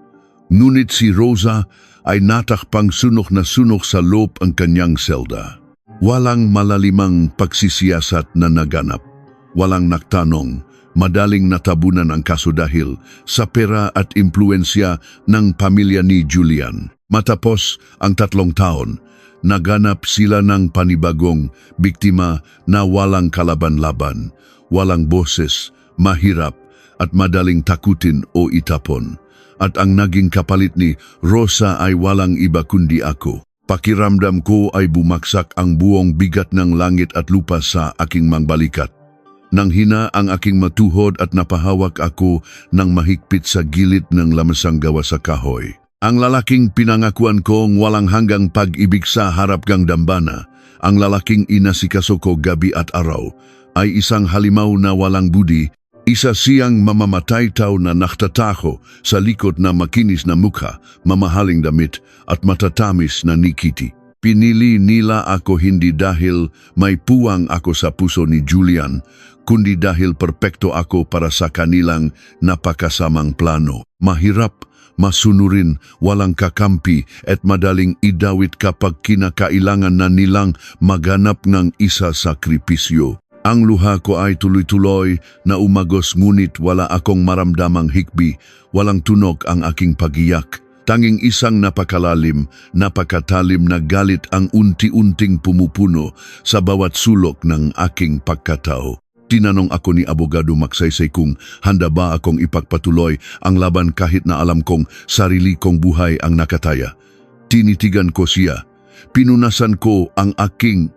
ngunit si Rosa ay natakpang sunok na sunok sa loob ang kanyang selda. Walang malalimang pagsisiyasat na naganap. Walang nagtanong, madaling natabunan ang kaso dahil sa pera at impluensya ng pamilya ni Julian. Matapos ang 3 taon, naganap sila ng panibagong biktima na walang kalaban-laban, walang boses, mahirap at madaling takutin o itapon. At ang naging kapalit ni Rosa ay walang iba kundi ako. Pakiramdam ko ay bumaksak ang buong bigat ng langit at lupa sa aking mangbalikat. Nang hina ang aking matuhod at napahawak ako ng mahigpit sa gilid ng lamasang gawa sa kahoy. Ang lalaking pinangakuan kong walang hanggang pag-ibig sa harap gang dambana, ang lalaking inasikaso ko gabi at araw, ay isang halimaw na walang budi, isa siyang mamamatay tao na naktatako sa likod na makinis na mukha, mamahaling damit at matatamis na nikiti. Pinili nila ako hindi dahil may puwang ako sa puso ni Julian, kundi dahil perpekto ako para sa kanilang napakasamang plano. Mahirap, masunurin, walang kakampi at madaling idawit kapag kinakailangan na nilang maganap ng isa sakripisyo. Ang luha ko ay tuloy-tuloy na umagos ngunit wala akong maramdamang hikbi, walang tunog ang aking pagiyak. Tanging isang napakalalim, napakatalim na galit ang unti-unting pumupuno sa bawat sulok ng aking pagkatao. Tinanong ako ni Abogado Magsaysay kung handa ba akong ipagpatuloy ang laban kahit na alam kong sarili kong buhay ang nakataya. Tinitigan ko siya. Pinunasan ko ang aking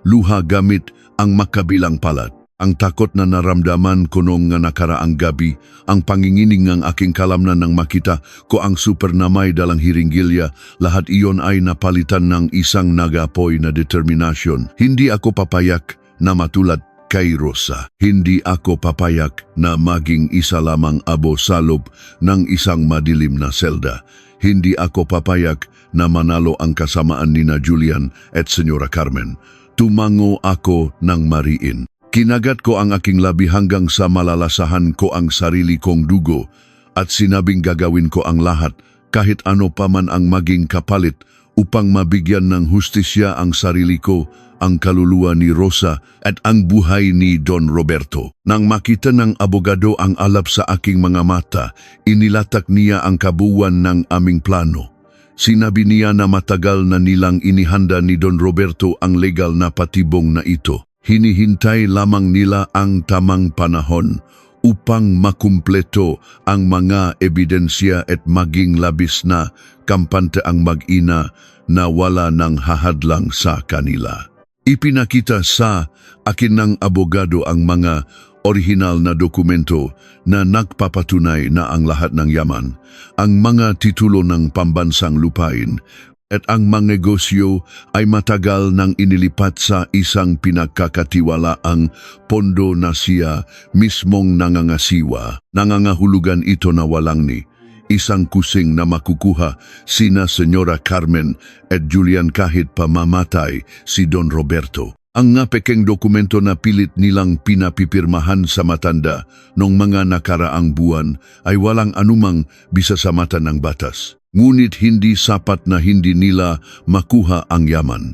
luha gamit ang makabilang palad. Ang takot na naramdaman ko noong nga nakaraang gabi, ang pangingining ng aking kalamnan nang makita ko ang supernamay dalang hiringgilya, lahat iyon ay napalitan ng isang nagapoy na determinasyon. Hindi ako papayak na matulad kay Rosa. Hindi ako papayak na maging isa lamang abo sa loob ng isang madilim na selda. Hindi ako papayak na manalo ang kasamaan ni na Julian at Senyora Carmen. Tumango ako ng mariin. Kinagat ko ang aking labi hanggang sa malalasahan ko ang sarili kong dugo at sinabing gagawin ko ang lahat kahit ano pa man ang maging kapalit upang mabigyan ng hustisya ang sarili ko, ang kaluluwa ni Rosa at ang buhay ni Don Roberto. Nang makita ng abogado ang alab sa aking mga mata, inilatak niya ang kabuuan ng aming plano. Sinabi niya na matagal na nilang inihanda ni Don Roberto ang legal na patibong na ito. Hinihintay lamang nila ang tamang panahon upang makumpleto ang mga ebidensya at maging labis na kampante ang mag-ina na wala ng hahadlang sa kanila. Ipinakita sa akin ng abogado ang mga orihinal na dokumento na nagpapatunay na ang lahat ng yaman, ang mga titulo ng pambansang lupain, at ang mga negosyo ay matagal nang inilipat sa isang pinagkakatiwalaang pondo na siya mismong nangangasiwa. Nangangahulugan ito na walang ni isang kusing na makukuha sina Senyora Carmen at Julian kahit pa mamatay si Don Roberto. Ang nga pekeng dokumento na pilit nilang pinapipirmahan sa matanda noong mga nakaraang buwan ay walang anumang bisa sa mata ng batas. Ngunit hindi sapat na hindi nila makuha ang yaman.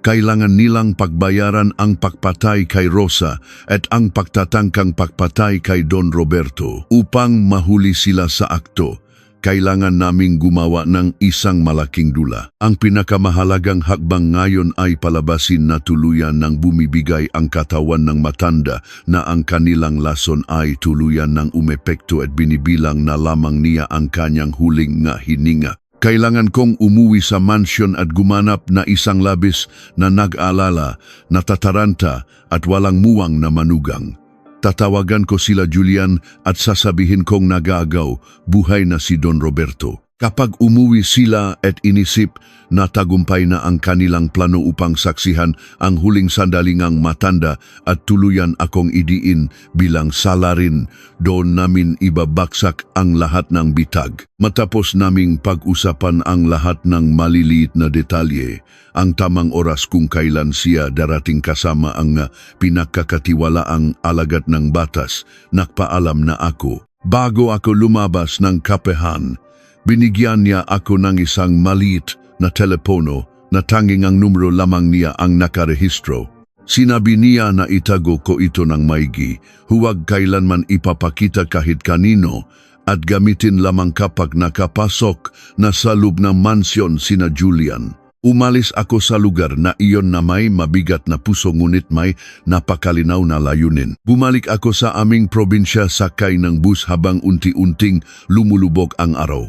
Kailangan nilang pagbayaran ang pagpatay kay Rosa at ang pagtatangkang pagpatay kay Don Roberto. Upang mahuli sila sa akto, kailangan naming gumawa ng isang malaking dula. Ang pinakamahalagang hakbang ngayon ay palabasin na tuluyan ng bumibigay ang katawan ng matanda na ang kanilang lason ay tuluyan ng umepekto at binibilang na lamang niya ang kanyang huling nga hininga. Kailangan kong umuwi sa mansyon at gumanap na isang labis na nag-alala, natataranta at walang muwang na manugang. Tatawagan ko sila Julian at sasabihin kong nagagaw, buhay na si Don Roberto. Kapag umuwi sila at inisip na tagumpay na ang kanilang plano upang saksihan ang huling sandalingang matanda at tuluyan akong idiin bilang salarin, doon namin ibabaksak ang lahat ng bitag. Matapos naming pag-usapan ang lahat ng maliliit na detalye, ang tamang oras kung kailan siya darating kasama ang pinagkakatiwalaang alagad ng batas, nagpaalam na ako. Bago ako lumabas ng kapehan, binigyan niya ako ng isang maliit na telepono na tanging ang numero lamang niya ang nakarehistro. Sinabi niya na itago ko ito ng maigi, huwag kailanman ipapakita kahit kanino at gamitin lamang kapag nakapasok na sa loob ng mansyon sina Julian. Umalis ako sa lugar na iyon na may mabigat na puso ngunit may napakalinaw na layunin. Bumalik ako sa aming probinsya sakay ng bus habang unti-unting lumulubog ang araw.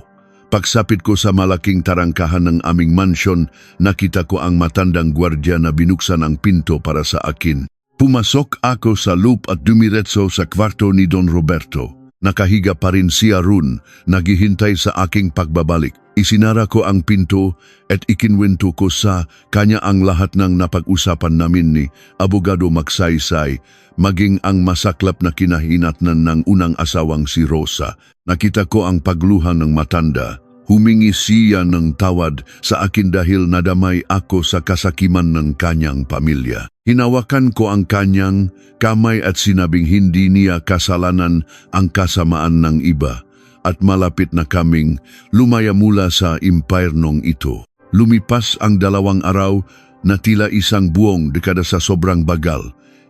Pagsapit ko sa malaking tarangkahan ng aming mansyon, nakita ko ang matandang gwardya na binuksan ang pinto para sa akin. Pumasok ako sa loob at dumiretso sa kwarto ni Don Roberto. Nakahiga pa rin siya roon, naghihintay sa aking pagbabalik. Isinara ko ang pinto at ikinwento ko sa kanya ang lahat ng napag-usapan namin ni Abogado Magsaysay, maging ang masaklap na kinahinatnan ng unang asawang si Rosa. Nakita ko ang pagluha ng matanda. Humingi siya ng tawad sa akin dahil nadamay ako sa kasakiman ng kanyang pamilya. Hinawakan ko ang kanyang kamay at sinabing hindi niya kasalanan ang kasamaan ng iba. At malapit na kaming lumaya mula sa impyernong ito. Lumipas ang 2 araw na tila isang buong dekada sa sobrang bagal.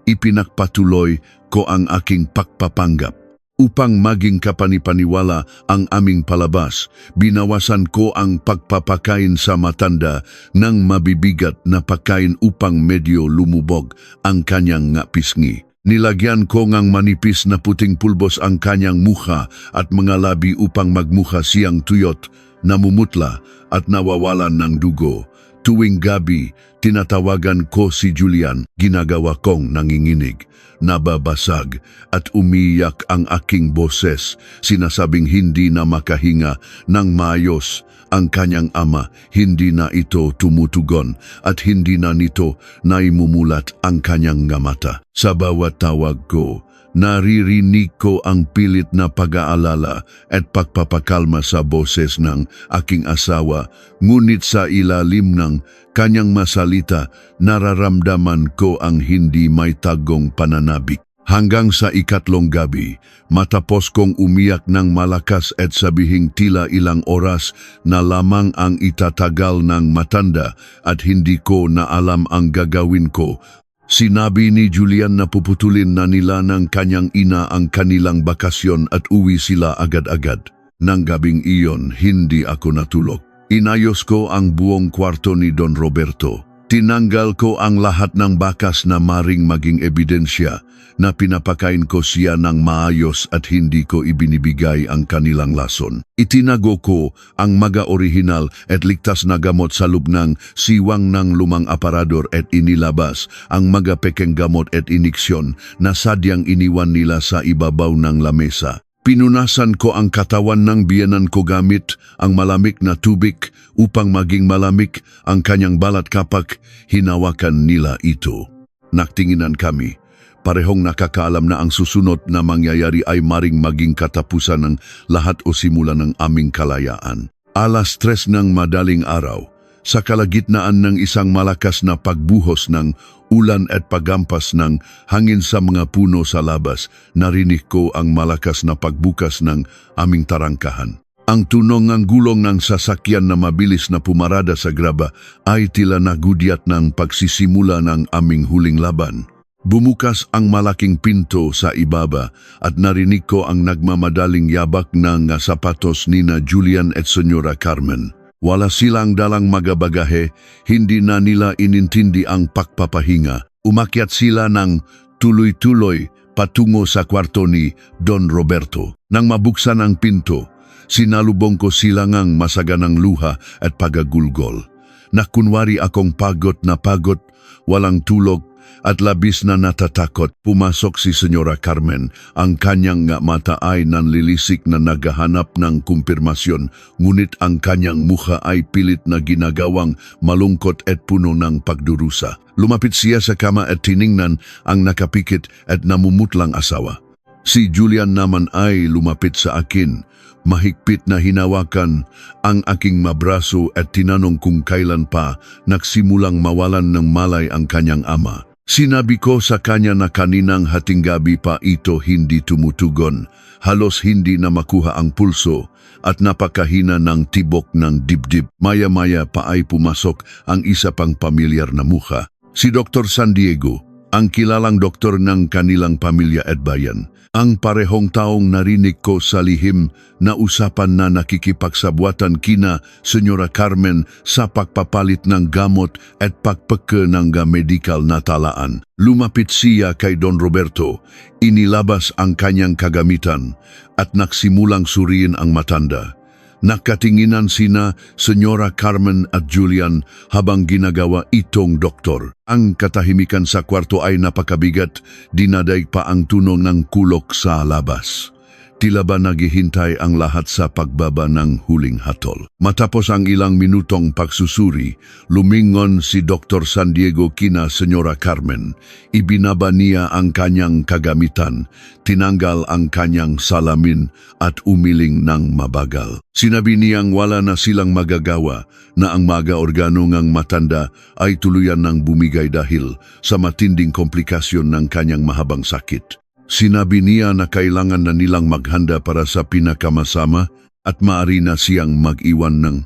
Ipinagpatuloy ko ang aking pagpapanggap. Upang maging kapanipaniwala ang aming palabas, binawasan ko ang pagpapakain sa matanda ng mabibigat na pagkain upang medyo lumubog ang kanyang nga pisngi. Nilagyan ko ngang manipis na puting pulbos ang kanyang mukha at mga labi upang magmukha siyang tuyot, namumutla at nawawalan ng dugo. Tuwing gabi, tinatawagan ko si Julian, ginagawa kong nanginginig. Nababasag at umiyak ang aking boses, sinasabing hindi na makahinga ng maayos. Ang kanyang ama, hindi na ito tumutugon at hindi na nito naimumulat ang kanyang nga mata. Sa bawat tawag ko, naririnig ko ang pilit na pag-aalala at pagpapakalma sa boses ng aking asawa, ngunit sa ilalim ng kanyang masalita, nararamdaman ko ang hindi may tagong pananabik. Hanggang sa ikatlong gabi, matapos kong umiyak ng malakas at sabihing tila ilang oras na lamang ang itatagal ng matanda at hindi ko na alam ang gagawin ko, sinabi ni Julian na puputulin na nila ng kanyang ina ang kanilang bakasyon at uwi sila agad-agad. Nang gabing iyon, hindi ako natulog. Inayos ko ang buong kwarto ni Don Roberto. Tinanggal ko ang lahat ng bakas na maring maging ebidensya na pinapakain ko siya ng maayos at hindi ko ibinibigay ang kanilang lason. Itinago ko ang mga orihinal at ligtas na gamot sa loob ng siwang ng lumang aparador at inilabas ang mga pekeng gamot at iniksyon na sadyang iniwan nila sa ibabaw ng lamesa. Pinunasan ko ang katawan ng biyenan ko gamit ang malamig na tubig upang maging malamig ang kanyang balat kapag hinawakan nila ito. Naktinginan kami. Parehong nakakaalam na ang susunod na mangyayari ay maring maging katapusan ng lahat o simula ng aming kalayaan. 3:00 ng madaling araw, sa kalagitnaan ng isang malakas na pagbuhos ng ulan at pagampas ng hangin sa mga puno sa labas, narinig ko ang malakas na pagbukas ng aming tarangkahan. Ang tunog ng gulong ng sasakyan na mabilis na pumarada sa graba ay tila nagudyat ng pagsisimula ng aming huling laban. Bumukas ang malaking pinto sa ibaba at narinig ko ang nagmamadaling yabak ng sapatos nina Julian at Senyora Carmen. Wala silang dalang magabagahe, hindi na nila inintindi ang pagpapahinga. Umakyat sila ng tuloy-tuloy patungo sa kwarto ni Don Roberto. Nang mabuksan ang pinto, sinalubong ko sila ngang masaganang luha at pagagulgol. Nakunwari akong pagod na pagod, walang tulog, at labis na natatakot. Pumasok si Senyora Carmen. Ang kanyang mata ay nanlilisik na naghahanap ng kumpirmasyon, ngunit ang kanyang mukha ay pilit na ginagawang malungkot at puno ng pagdurusa. Lumapit siya sa kama at tiningnan ang nakapikit at namumutlang asawa. Si Julian naman ay lumapit sa akin. Mahigpit na hinawakan ang aking mabraso at tinanong kung kailan pa nagsimulang mawalan ng malay ang kanyang ama. Sinabi ko sa kanya na kaninang hating gabi pa ito hindi tumutugon, halos hindi na makuha ang pulso at napakahina ng tibok ng dibdib. Maya-maya pa ay pumasok ang isa pang pamilyar na mukha, si Dr. San Diego, ang kilalang doktor ng kanilang pamilya at bayan. Ang parehong taong narinig ko sa lihim na usapan na nakikipagsabuatan kina Senyora Carmen sa pagpapalit ng gamot at pagpeke ng medikal na talaan. Lumapit siya kay Don Roberto, inilabas ang kanyang kagamitan at nagsimulang suriin ang matanda. Nakatinginan sina Senyora Carmen at Julian habang ginagawa itong doktor. Ang katahimikan sa kwarto ay napakabigat, dinadaig pa ang tunog ng kulok sa labas. Tila ba naghihintay ang lahat sa pagbaba ng huling hatol. Matapos ang ilang minutong pagsusuri, lumingon si Dr. San Diego kina Senyora Carmen. Ibinaba niya ang kanyang kagamitan, tinanggal ang kanyang salamin at umiling ng mabagal. Sinabi niyang wala na silang magagawa na ang mga organo ng matanda ay tuluyan ng bumigay dahil sa matinding komplikasyon ng kanyang mahabang sakit. Sinabi niya na kailangan na nilang maghanda para sa pinakamasama at maaari na siyang mag-iwan ng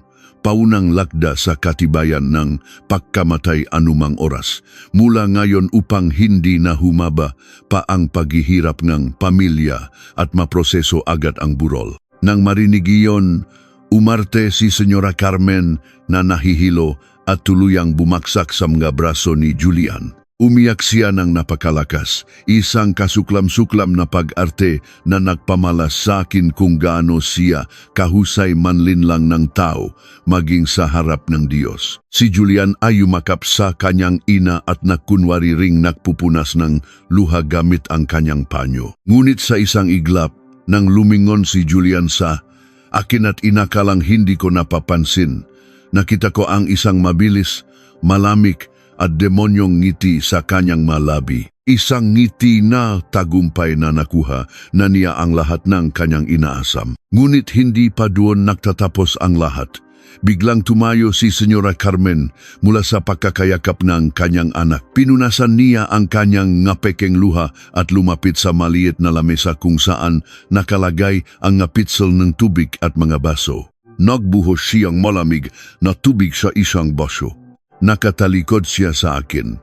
paunang lakda sa katibayan ng pagkamatay anumang oras mula ngayon upang hindi na humaba pa ang paghihirap ng pamilya at maproseso agad ang burol. Nang marinig iyon, umarte si Senyora Carmen na nahihilo at tuluyang bumaksak sa mga braso ni Julian. Umiyak siya ng napakalakas, isang kasuklam-suklam na pag-arte na nagpamalas sa akin kung gaano siya kahusay manlinlang ng tao maging sa harap ng Diyos. Si Julian ay yumakap sa kanyang ina at nakunwari ring nagpupunas ng luha gamit ang kanyang panyo. Ngunit sa isang iglap, nang lumingon si Julian sa akin at inakalang hindi ko napapansin, nakita ko ang isang mabilis, malamig at demonyong ngiti sa kanyang malabi. Isang ngiti na tagumpay na nakuha na niya ang lahat ng kanyang inaasam. Ngunit hindi pa doon nagtatapos ang lahat. Biglang tumayo si Senyora Carmen mula sa pagkakayakap ng kanyang anak. Pinunasan niya ang kanyang ngapekeng luha at lumapit sa maliit na lamesa kung saan nakalagay ang ngapitsel ng tubig at mga baso. Nagbuhos siyang malamig na tubig sa isang baso. Nakatalikod siya sa akin.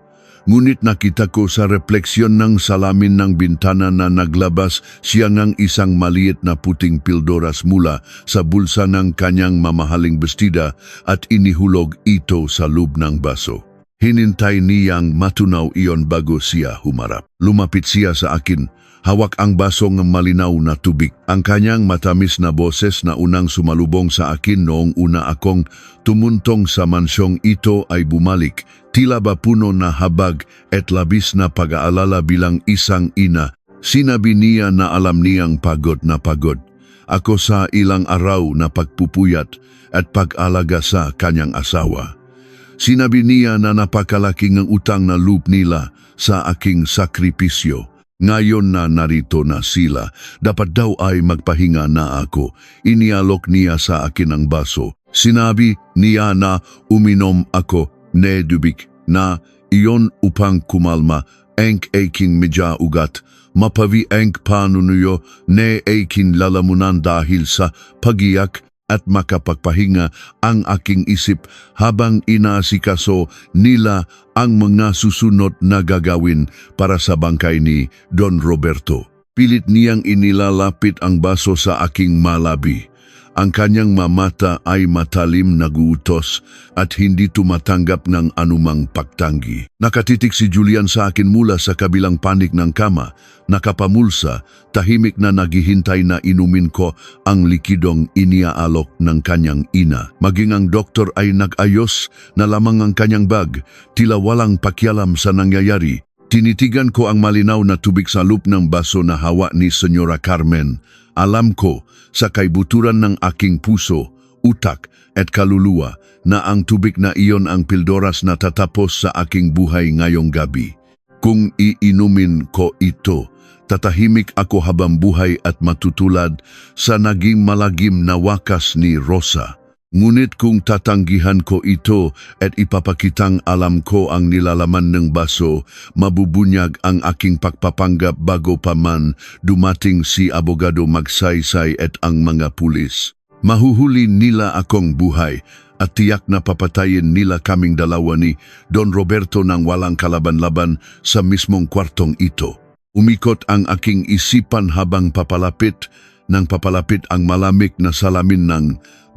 Ngunit nakita ko sa refleksyon ng salamin ng bintana na naglabas siya ng isang maliit na puting pildoras mula sa bulsa ng kanyang mamahaling bestida at inihulog ito sa loob ng baso. Hinintay niyang matunaw iyon bago siya humarap. Lumapit siya sa akin. Hawak ang baso ng malinaw na tubig. Ang kanyang matamis na boses na unang sumalubong sa akin noong una akong tumuntong sa mansyong ito ay bumalik. Tila ba puno na habag at labis na pag-aalala bilang isang ina. Sinabi niya na alam niyang pagod na pagod ako sa ilang araw na pagpupuyat at pag-alaga sa kanyang asawa. Sinabi niya na napakalaking ang utang na loob nila sa aking sakripisyo. Ngayon na narito na sila, dapat daw ay magpahinga na ako. Inialok niya sa akin ang baso. Sinabi niya na uminom ako nedubik na iyon upang kumalma ang aking medya ugat. Mapavi ang panunuyo ne aking lalamunan dahil sa pagiyak at makapagpahinga ang aking isip habang inaasikaso nila ang mga susunod na gagawin para sa bangkay ni Don Roberto. Pilit niyang inilalapit ang baso sa aking malabi. Ang kanyang mamata ay matalim na guutos at hindi tumatanggap ng anumang pagtanggi. Nakatitik si Julian sa akin mula sa kabilang panig ng kama, nakapamulsa, tahimik na naghihintay na inumin ko ang likidong iniaalok ng kanyang ina. Maging ang doktor ay nag-ayos na lamang ang kanyang bag, tila walang pakialam sa nangyayari. Tinitigan ko ang malinaw na tubig sa loob ng baso na hawa ni Senyora Carmen. Alam ko sa kaibuturan ng aking puso, utak at kaluluwa na ang tubig na iyon ang pildoras na tatapos sa aking buhay ngayong gabi. Kung iinumin ko ito, tatahimik ako habang buhay at matutulad sa naging malagim na wakas ni Rosa. Ngunit kung tatanggihan ko ito at ipapakitang alam ko ang nilalaman ng baso, mabubunyag ang aking pagpapanggap bago pa man dumating si abogado magsaysay at ang mga pulis. Mahuhuli nila akong buhay at tiyak na papatayin nila kaming dalawa ni Don Roberto ng walang kalaban-laban sa mismong kwartong ito. Umikot ang aking isipan habang papalapit ang malamig na salamin ng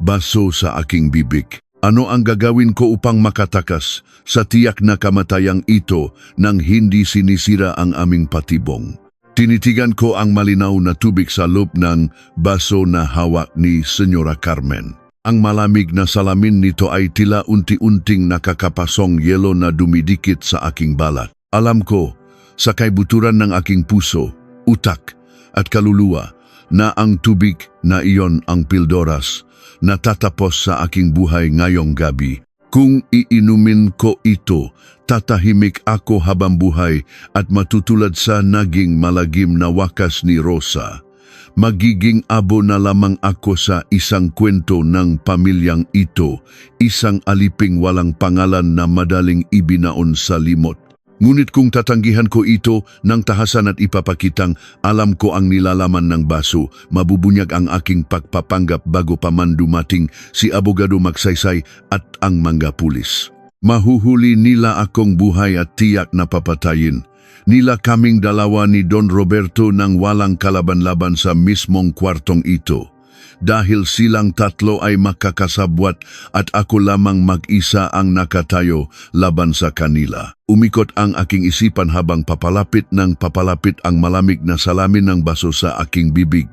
baso sa aking bibig. Ano ang gagawin ko upang makatakas sa tiyak na kamatayang ito nang hindi sinisira ang aming patibong? Tinitigan ko ang malinaw na tubig sa loob ng baso na hawak ni Senyora Carmen. Ang malamig na salamin nito ay tila unti-unting nakakapasong yelo na dumidikit sa aking balat. Alam ko, sa kaibuturan ng aking puso, utak at kaluluwa, na ang tubig na iyon ang pildoras na tatapos sa aking buhay ngayong gabi. Kung iinumin ko ito, tatahimik ako habang buhay at matutulad sa naging malagim na wakas ni Rosa. Magiging abo na lamang ako sa isang kwento ng pamilyang ito, isang aliping walang pangalan na madaling ibinaon sa limot. Ngunit kung tatanggihan ko ito ng tahasan at ipapakitang alam ko ang nilalaman ng baso, mabubunyag ang aking pagpapanggap bago pa man dumating si abogado magsaysay at ang mga pulis. Mahuhuli nila akong buhay at tiyak na papatayin. Nila kaming dalawa ni Don Roberto nang walang kalaban-laban sa mismong kwartong ito. dahil silang tatlo ay makakasabwat at ako lamang mag-isa ang nakatayo laban sa kanila. Umikot ang aking isipan habang papalapit ng papalapit ang malamig na salamin ng baso sa aking bibig.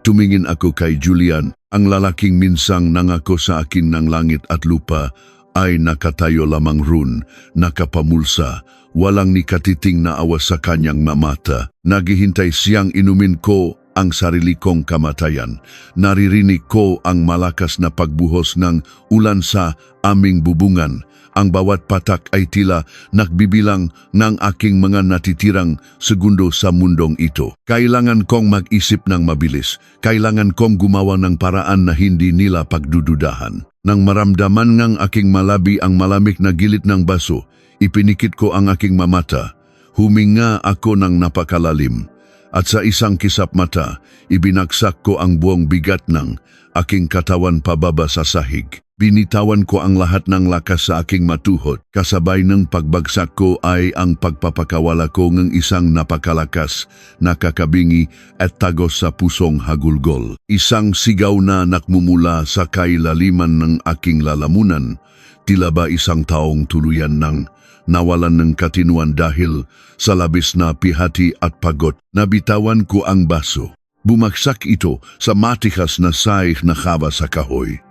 Tumingin ako kay Julian, ang lalaking minsang nangako sa akin ng langit at lupa ay nakatayo lamang run, nakapamulsa, walang nikatiting na awas sa kanyang mamata. Naghihintay siyang inumin ko ang sarili kong kamatayan. Naririnig ko ang malakas na pagbuhos ng ulan sa aming bubungan. Ang bawat patak ay tila nagbibilang ng aking mga natitirang segundo sa mundong ito. Kailangan kong mag-isip ng mabilis. Kailangan kong gumawa ng paraan na hindi nila pagdududahan. Nang maramdaman ngang aking malabi ang malamig na gilid ng baso, ipinikit ko ang aking mamata. Huminga ako ng napakalalim. At sa isang kisap mata, ibinagsak ko ang buong bigat ng aking katawan pababa sa sahig. Binitawan ko ang lahat ng lakas sa aking matuhod. Kasabay ng pagbagsak ko ay ang pagpapakawala ko ng isang napakalakas, nakakabingi at tagos sa pusong hagulgol. Isang sigaw na nakmumula sa kailaliman ng aking lalamunan, tila ba isang taong tuluyan ng nawalan ng katinuan dahil sa labis na pihati at pagod. Nabitawan ko ang baso. Bumagsak ito sa matikas na saik na kaba sa kahoy.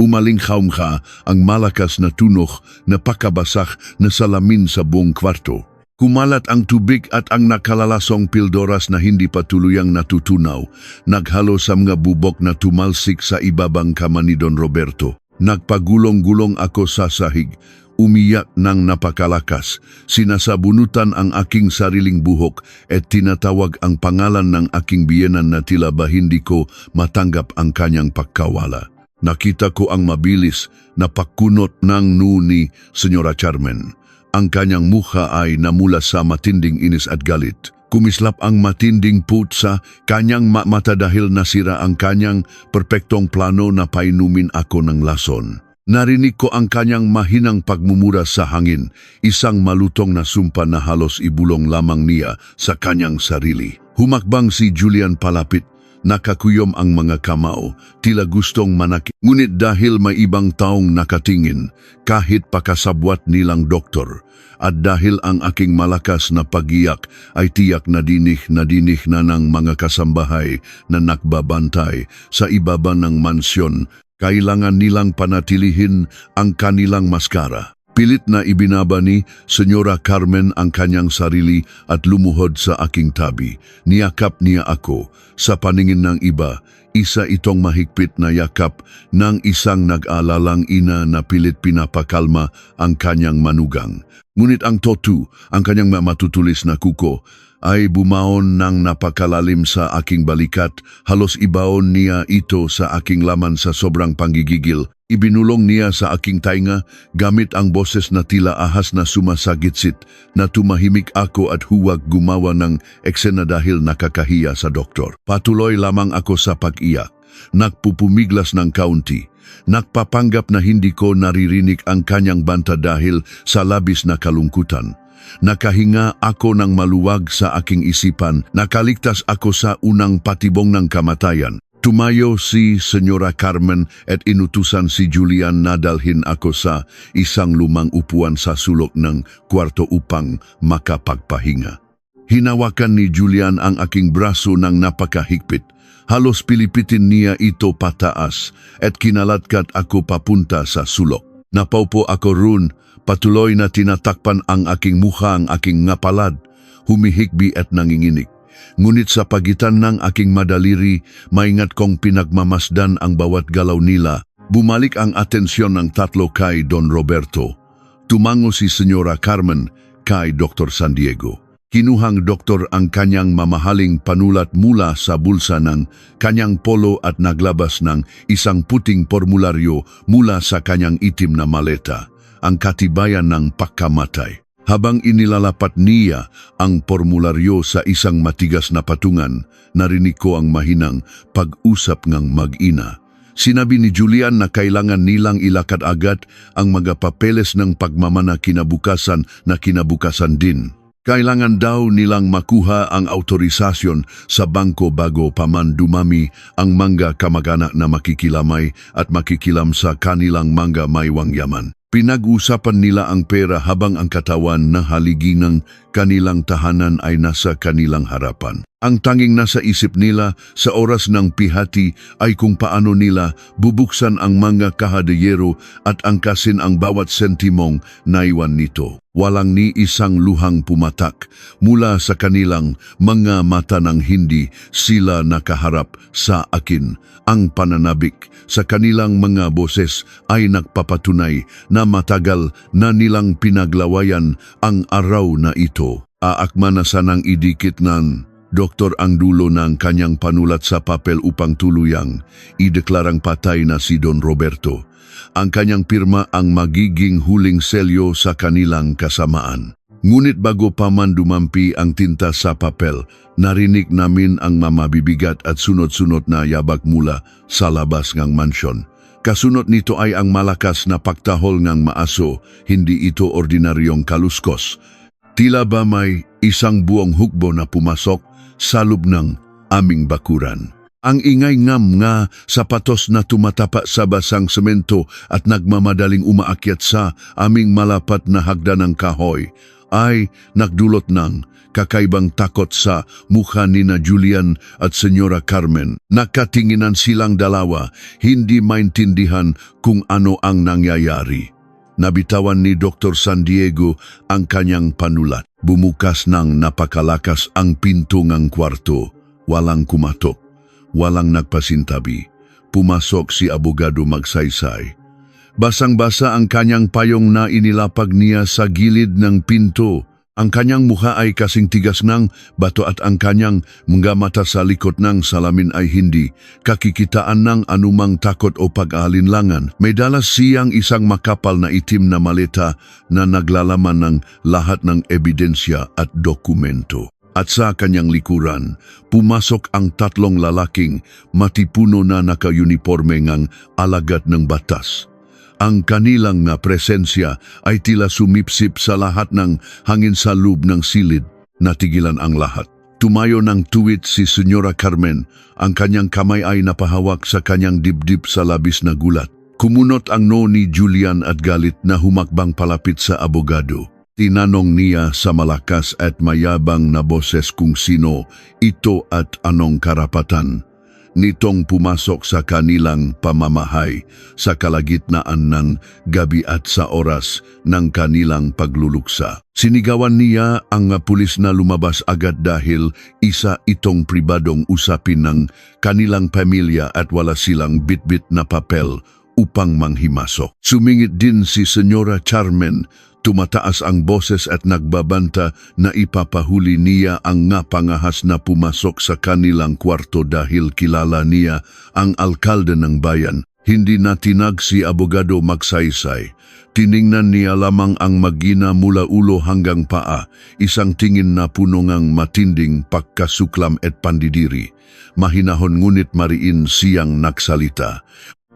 Umalingkaw ang malakas na tunok na pakabasak na salamin sa buong kwarto. Kumalat ang tubig at ang nakalalasong pildoras na hindi pa tuluyang natutunaw, naghalo sa mga bubok na tumalsik sa ibabang kama ni Don Roberto. Nagpagulong-gulong ako sa sahig, umiyak ng napakalakas, sinasabunutan ang aking sariling buhok at tinatawag ang pangalan ng aking biyenan na tila ba hindi ko matanggap ang kanyang pagkawala. Nakita ko ang mabilis na pagkunot ng noo ni Senyora Carmen. Ang kanyang mukha ay namula sa matinding inis at galit. Kumislap ang matinding puot sa kanyang mata dahil nasira ang kanyang perpektong plano na painumin ako ng lason. Narinig ko ang kanyang mahinang pagmumura sa hangin, isang malutong na sumpa na halos ibulong lamang niya sa kanyang sarili. Humakbang si Julian palapit. Nakakuyom ang mga kamao, tila gustong manakit. Ngunit dahil may ibang taong nakatingin, kahit pakasabwat nilang doktor, at dahil ang aking malakas na pagiyak ay tiyak na dinih na ng mga kasambahay na nakbabantay sa ibaba ng mansyon, kailangan nilang panatilihin ang kanilang maskara. Pilit na ibinaba ni Senyora Carmen ang kanyang sarili at lumuhod sa aking tabi. Niyakap niya ako. Sa paningin ng iba, isa itong mahigpit na yakap ng isang nag-alalang ina na pilit pinapakalma ang kanyang manugang. Ngunit ang ang kanyang matutulis na kuko, ay bumaon ng napakalalim sa aking balikat. Halos ibaon niya ito sa aking laman sa sobrang panggigigil. Ibinulong niya sa aking tainga gamit ang boses na tila ahas na sumasagitsit na tumahimik ako at huwag gumawa ng eksena dahil nakakahiya sa doktor. Patuloy lamang ako sa pag-iyak. Nagpupumiglas ng kaunti. Nagpapanggap na hindi ko naririnig ang kanyang banta dahil sa labis na kalungkutan. Nakahinga ako ng maluwag sa aking isipan. Nakaligtas ako sa unang patibong ng kamatayan. Tumayo si Senyora Carmen at inutusan si Julian na dalhin ako sa isang lumang upuan sa sulok ng kwarto upang makapagpahinga. Hinawakan ni Julian ang aking braso ng napakahigpit. Halos pilipitin niya ito pataas at kinalatkat ako papunta sa sulok. Napaupo ako roon, patuloy na tinatakpan ang aking mukha ang aking ngapalad, humihikbi at nanginginig. Ngunit sa pagitan ng aking madaliri, maingat kong pinagmamasdan ang bawat galaw nila. Bumalik ang atensyon ng tatlo kay Don Roberto. Tumango si Senyora Carmen kay Dr. San Diego. Kinuhang doktor ang kanyang mamahaling panulat mula sa bulsa ng kanyang polo at naglabas ng isang puting formularyo mula sa kanyang itim na maleta, ang katibayan ng pagkamatay. Habang inilalapat niya ang formularyo sa isang matigas na patungan, narinig ko ang mahinang pag-usap ng mag-ina. Sinabi ni Julian na kailangan nilang ilakad agad ang mga papeles ng pagmamana kinabukasan din. Kailangan daw nilang makuha ang autorisasyon sa bangko bago pa man dumami ang mga kamag-anak na makikilamay at makikilam sa kanilang mga maywang yaman. Pinag-usapan nila ang pera habang ang katawan na haligi ng kanilang tahanan ay nasa kanilang harapan. Ang tanging nasa isip nila sa oras ng pihati ay kung paano nila bubuksan ang mga kahadiyero at angkasin ang bawat sentimong naiwan nito. Walang ni isang luhang pumatak mula sa kanilang mga mata nang hindi sila nakaharap sa akin. Ang pananabik sa kanilang mga boses ay nagpapatunay na matagal na nilang pinaglawayan ang araw na ito. Aakma na sanang idikit ng doktor ang dulo ng kanyang panulat sa papel upang tuluyang ideklarang patay na si Don Roberto. Ang kanyang pirma ang magiging huling selyo sa kanilang kasamaan. Ngunit bago pa man dumampi ang tinta sa papel, narinig namin ang mamabibigat at sunod-sunod na yabag mula sa labas ng mansyon. Kasunod nito ay ang malakas na pagtahol ng maaso, hindi ito ordinaryong kaluskos. Tila ba may isang buong hukbo na pumasok sa loob ng aming bakuran. Ang ingay ngam nga sapatos na tumatapa sa basang semento at nagmamadaling umaakyat sa aming malapat na hagdan ng kahoy ay nagdulot ng kakaibang takot sa mukha ni na Julian at Senyora Carmen. Nakatinginan silang dalawa, hindi maintindihan kung ano ang nangyayari. Nabitawan ni Dr. San Diego ang kanyang panulat. Bumukas ng napakalakas ang pinto ng kwarto. Walang kumatok, walang nagpasintabi. Pumasok si abogado magsaysay. Basang-basa ang kanyang payong na inilapag niya sa gilid ng pinto. Ang kanyang mukha ay kasing tigas ng bato at ang kanyang mga mata sa likod ng salamin ay hindi kakikitaan ng anumang takot o pag-aalinlangan. May dala siyang isang makapal na itim na maleta na naglalaman ng lahat ng ebidensya at dokumento. At sa kanyang likuran, pumasok ang tatlong lalaking matipuno na naka-uniforme ngang alagad ng batas. Ang kanilang nga presensya ay tila sumipsip sa lahat ng hangin sa loob ng silid. Natigilan ang lahat. Tumayo ng tuwid si Senyora Carmen. Ang kanyang kamay ay napahawak sa kanyang dibdib sa labis na gulat. Kumunot ang noo ni Julian at galit na humakbang palapit sa abogado. Tinanong niya sa malakas at mayabang na boses kung sino ito at anong karapatan nitong pumasok sa kanilang pamamahay sa kalagitnaan ng gabi at sa oras ng kanilang pagluluksa. Sinigawan niya ang pulis na lumabas agad dahil isa itong pribadong usapin ng kanilang pamilya at wala silang bitbit na papel upang manghimasok. Sumingit din si Senyora Carmen. Tumataas ang boses at nagbabanta na ipapahuli niya ang nga pangahas na pumasok sa kanilang kwarto dahil kilala niya ang alkalde ng bayan. Hindi na tinag si abogado magsaysay. Tiningnan niya lamang ang magina mula ulo hanggang paa, isang tingin na puno ngang matinding pagkasuklam at pandidiri. Mahinahon ngunit mariin siyang nagsalita.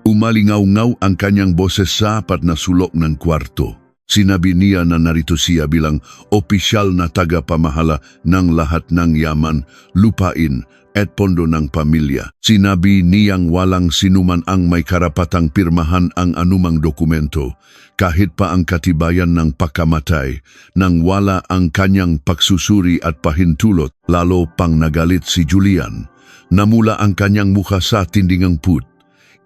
Umalingaw-ngaw ang kanyang boses sa apat na sulok ng kwarto. Sinabi niya na narito siya bilang opisyal na tagapamahala ng lahat ng yaman, lupain at pondo ng pamilya. Sinabi niyang walang sinuman ang may karapatang pirmahan ang anumang dokumento, kahit pa ang katibayan ng pagkamatay, nang wala ang kanyang pagsusuri at pahintulot. Lalo pang nagalit si Julian. Namula ang kanyang mukha sa tindingang put.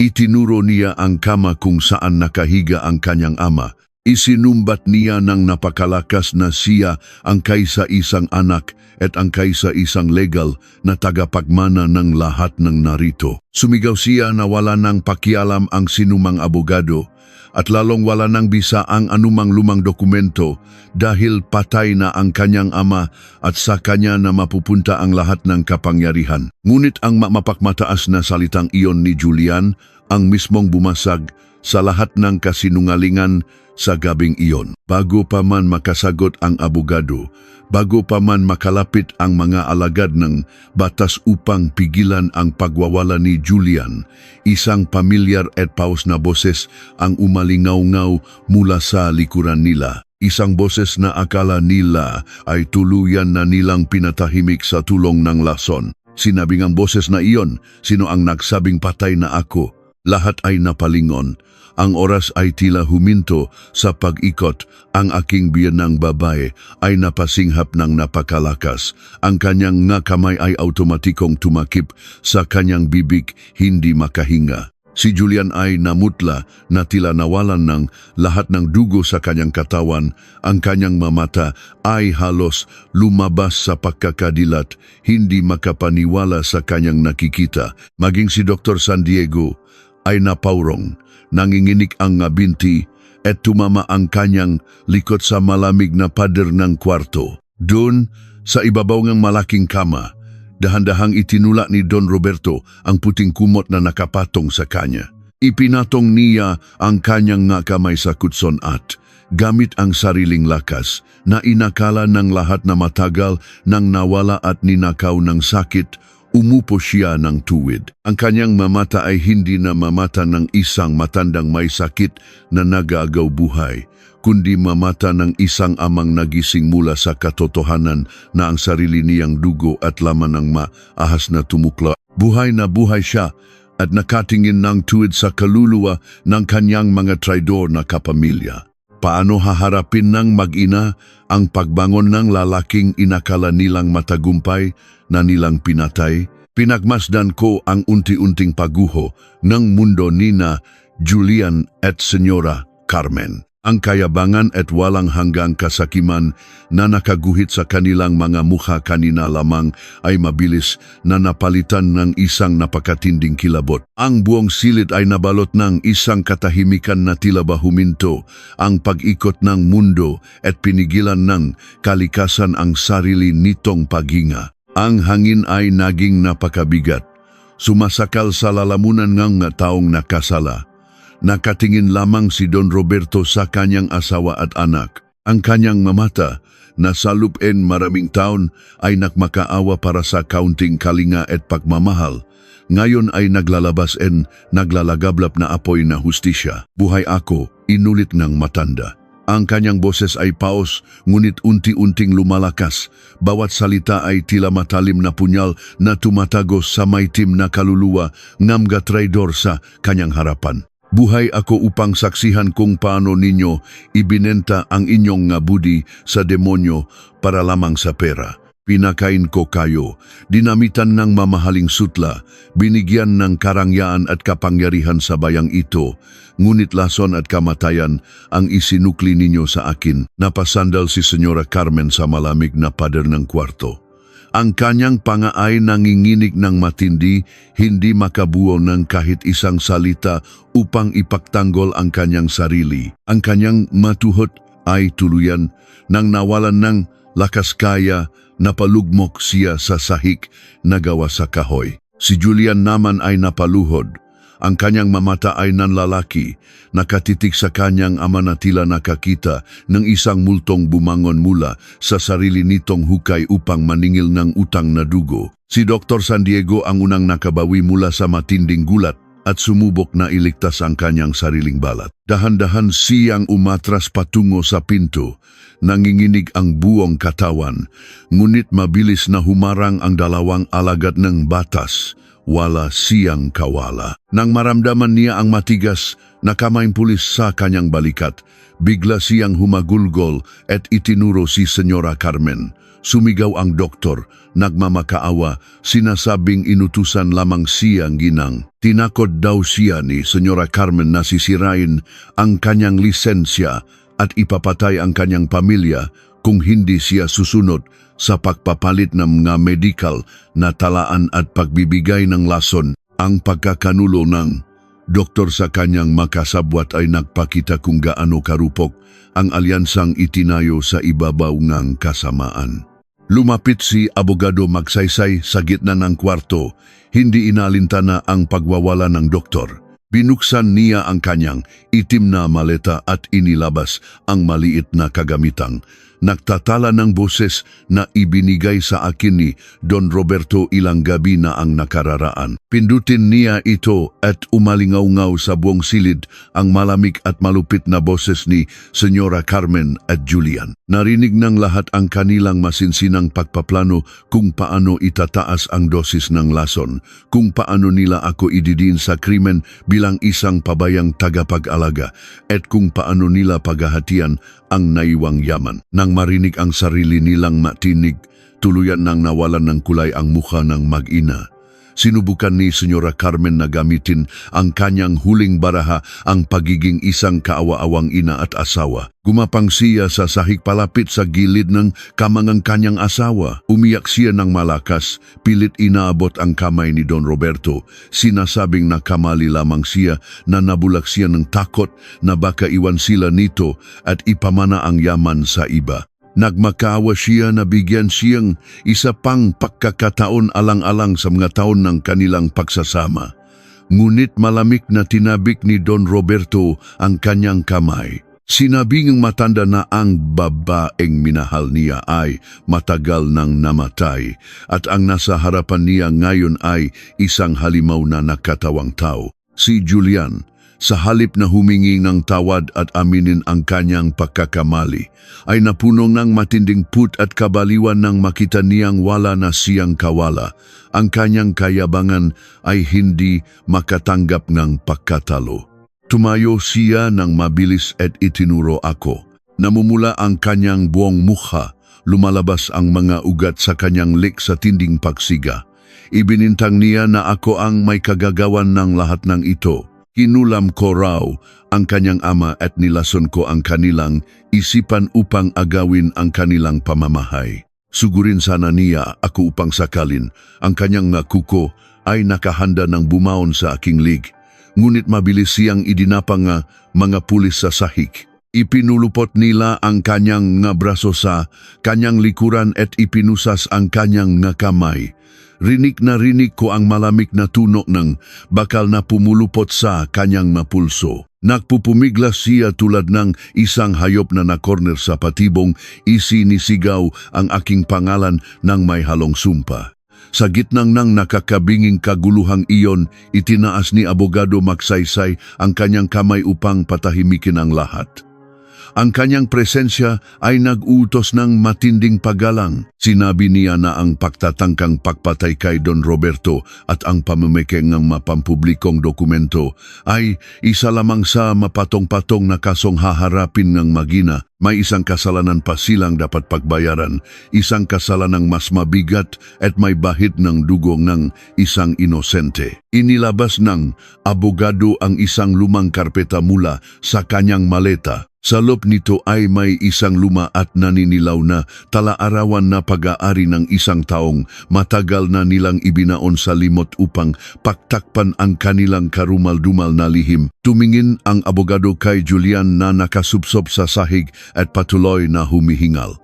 Itinuro niya ang kama kung saan nakahiga ang kanyang ama. Isinumbat niya ng napakalakas na siya ang kaisa-isang anak at ang kaisa-isang legal na tagapagmana ng lahat ng narito. Sumigaw siya na wala nang pakialam ang sinumang abogado at lalong wala nang bisa ang anumang lumang dokumento dahil patay na ang kanyang ama at sa kanya na mapupunta ang lahat ng kapangyarihan. Ngunit ang mapakmataas na salitang iyon ni Julian ang mismong bumasag sa lahat ng kasinungalingan sa gabing iyon. Bago pa man makasagot ang abogado, bago pa man makalapit ang mga alagad ng batas upang pigilan ang pagwawala ni Julian, isang pamilyar at paus na boses ang umalingaw-ngaw mula sa likuran nila. Isang boses na akala nila ay tuluyan na nilang pinatahimik sa tulong ng lason. Sinabi ng boses na iyon, sino ang nagsabing patay na ako? Lahat ay napalingon. Ang oras ay tila huminto sa pag-ikot. Ang aking biyanang babae ay napasinghap ng napakalakas. Ang kanyang nga kamay ay automatikong tumakip sa kanyang bibig, hindi makahinga. Si Julian ay namutla na tila nawalan ng lahat ng dugo sa kanyang katawan. Ang kanyang mamata ay halos lumabas sa pagkakadilat, hindi makapaniwala sa kanyang nakikita. Maging si Dr. San Diego ay napaurong. Nanginginig ang binti at tumama ang kanyang likod sa malamig na pader ng kwarto. Doon, sa ibabaw ng malaking kama, dahan-dahang itinula ni Don Roberto ang puting kumot na nakapatong sa kanya. Ipinatong niya ang kanyang nga kamay sa kutson at, gamit ang sariling lakas, na inakala ng lahat na matagal nang nawala at ninakaw ng sakit, umupo siya ng tuwid. Ang kanyang mamata ay hindi na mamata ng isang matandang may sakit na nagagaw buhay, kundi mamata ng isang amang nagising mula sa katotohanan na ang sarili niyang dugo at laman ng maahas na tumukla. Buhay na buhay siya at nakatingin ng tuwid sa kaluluwa ng kanyang mga traidor na kapamilya. Paano haharapin ng mag-ina ang pagbangon ng lalaking inakala nilang matagumpay na nilang pinatay? Pinagmasdan ko ang unti-unting pagguho ng mundo nina Julian at Senyora Carmen. Ang kayabangan at walang hanggang kasakiman na nakaguhit sa kanilang mga mukha kanina lamang ay mabilis na napalitan ng isang napakatinding kilabot. Ang buong silid ay nabalot ng isang katahimikan na tila ba huminto ang pag-ikot ng mundo at pinigilan ng kalikasan ang sarili nitong paghinga. Ang hangin ay naging napakabigat, sumasakal sa lalamunan ng taong nakasala. Nakatingin lamang si Don Roberto sa kanyang asawa at anak. Ang kanyang mamata, na sa lupin maraming taon ay nakmakaawa para sa kaunting kalinga at pagmamahal, ngayon ay naglalabas en naglalagablap na apoy na hustisya. Buhay ako, inulit ng matanda. Ang kanyang boses ay paos, ngunit unti-unting lumalakas. Bawat salita ay tila matalim na punyal na tumatagos sa maitim na kaluluwa ng mga traidor sa kanyang harapan. Buhay ako upang saksihan kung paano ninyo ibinenta ang inyong nga budi sa demonyo para lamang sa pera. Pinakain ko kayo, dinamitan ng mamahaling sutla, binigyan ng karangyaan at kapangyarihan sa bayang ito, ngunit lason at kamatayan ang isinukli ninyo sa akin. Napasandal si Senyora Carmen sa malamig na pader ng kwarto. Ang kanyang panga ay nanginginig ng matindi, hindi makabuo ng kahit isang salita upang ipagtanggol ang kanyang sarili. Ang kanyang matuhot ay tuluyan nang nawalan ng lakas kaya, napalugmok siya sa sahig na gawa sa kahoy. Si Julian naman ay napaluhod. Ang kanyang mamata ay nanlalaki, nakatitig sa kanyang ama na tila nakakita ng isang multong bumangon mula sa sarili nitong hukay upang maningil ng utang na dugo. Si Dr. San Diego ang unang nakabawi mula sa matinding gulat at sumubok na iligtas ang kanyang sariling balat. Dahan-dahan siyang umatras patungo sa pinto, nanginginig ang buong katawan, ngunit mabilis na humarang ang dalawang alagad ng batas. Wala siyang kawala. Nang maramdaman niya ang matigas na kamayng pulis sa kanyang balikat, bigla siyang humagulgol at itinuro si Senyora Carmen. Sumigaw ang doktor, nagmamakaawa, sinasabing inutusan lamang siyang ginang. Tinakot daw siya ni Senyora Carmen na sisirain ang kanyang lisensya at ipapatay ang kanyang pamilya kung hindi siya susunod sa pagpapalit ng mga medical na talaan at pagbibigay ng lason. Ang pagkakanulo ng doktor sa kanyang makasabwat ay nagpakita kung gaano karupok ang alyansang itinayo sa ibabaw ng kasamaan. Lumapit si Abogado Magsaysay sa gitna ng kwarto, hindi inalintana ang pagwawala ng doktor. Binuksan niya ang kanyang itim na maleta at inilabas ang maliit na kagamitang Nagtatala ng boses na ibinigay sa akin ni Don Roberto ilang gabi na ang nakararaan. Pindutin niya ito at umalingaw-ngaw sa buong silid ang malamig at malupit na boses ni Senyora Carmen at Julian. Narinig ng lahat ang kanilang masinsinang pagpaplano kung paano itataas ang dosis ng lason, kung paano nila ako ididiin sa krimen bilang isang pabayang tagapag-alaga, at kung paano nila paghahatian ang naiwang yaman. Nang marinig ang sarili nilang matinig, tuluyan nang nawalan ng kulay ang mukha ng mag-ina. Sinubukan ni Senyora Carmen na gamitin ang kanyang huling baraha, ang pagiging isang kaawa-awang ina at asawa. Gumapang siya sa sahig palapit sa gilid ng kamangang kanyang asawa. Umiyak siya ng malakas, pilit inaabot ang kamay ni Don Roberto. Sinasabing nakamali lamang siya, na nabulak siya ng takot na baka iwan sila nito at ipamana ang yaman sa iba. Nagmakaawa siya na bigyan siyang isa pang pagkakataon alang-alang sa mga taon ng kanilang pagsasama. Ngunit malamig na tinabik ni Don Roberto ang kanyang kamay. Sinabing matanda na ang babaeng minahal niya ay matagal nang namatay at ang nasa harapan niya ngayon ay isang halimaw na nakatawang tao, si Julian. Sa halip na humingi ng tawad at aminin ang kanyang pagkakamali, ay napunong ng matinding put at kabaliwan nang makita niyang wala na siyang kawala. Ang kanyang kayabangan ay hindi makatanggap ng pagkatalo. Tumayo siya ng mabilis at itinuro ako. Namumula ang kanyang buong mukha, lumalabas ang mga ugat sa kanyang lik sa tinding pagsiga. Ibinintang niya na ako ang may kagagawan ng lahat ng ito. Kinulam ko raw ang kanyang ama at nilason ko ang kanilang isipan upang agawin ang kanilang pamamahay. Sugurin sana niya ako upang sakalin ang kanyang kuko ay nakahanda ng bumaon sa aking lig. Ngunit mabilis siyang idinapang mga pulis sa sahig. Ipinulupot nila ang kanyang braso sa kanyang likuran at ipinusas ang kanyang kamay. Rinig na rinig ko ang malamig na tunog ng bakal na pumulupot sa kanyang mapulso. Nagpupumiglas siya tulad ng isang hayop na nakorner sa patibong. Isinisigaw ang aking pangalan ng may halong sumpa. Sa gitnang ng nakakabinging kaguluhang iyon, itinaas ni Abogado Magsaysay ang kanyang kamay upang patahimikin ang lahat. Ang kanyang presensya ay nag-utos ng matinding paggalang. Sinabi niya na ang pagtatangkang pagpatay kay Don Roberto at ang pamamekeng ng mapampublikong dokumento ay isa lamang sa mapatong-patong na kasong haharapin ng mag-ina. May isang kasalanan pa silang dapat pagbayaran, isang kasalanang mas mabigat at may bahid ng dugong ng isang inosente. Inilabas ng abogado ang isang lumang karpeta mula sa kanyang maleta. Sa loob nito ay may isang luma at naninilaw na tala-arawan na pag-aari ng isang taong matagal na nilang ibinaon sa limot upang paktakpan ang kanilang karumal-dumal na lihim. Tumingin ang abogado kay Julian na nakasubsob sa sahig at patuloy na humihingal.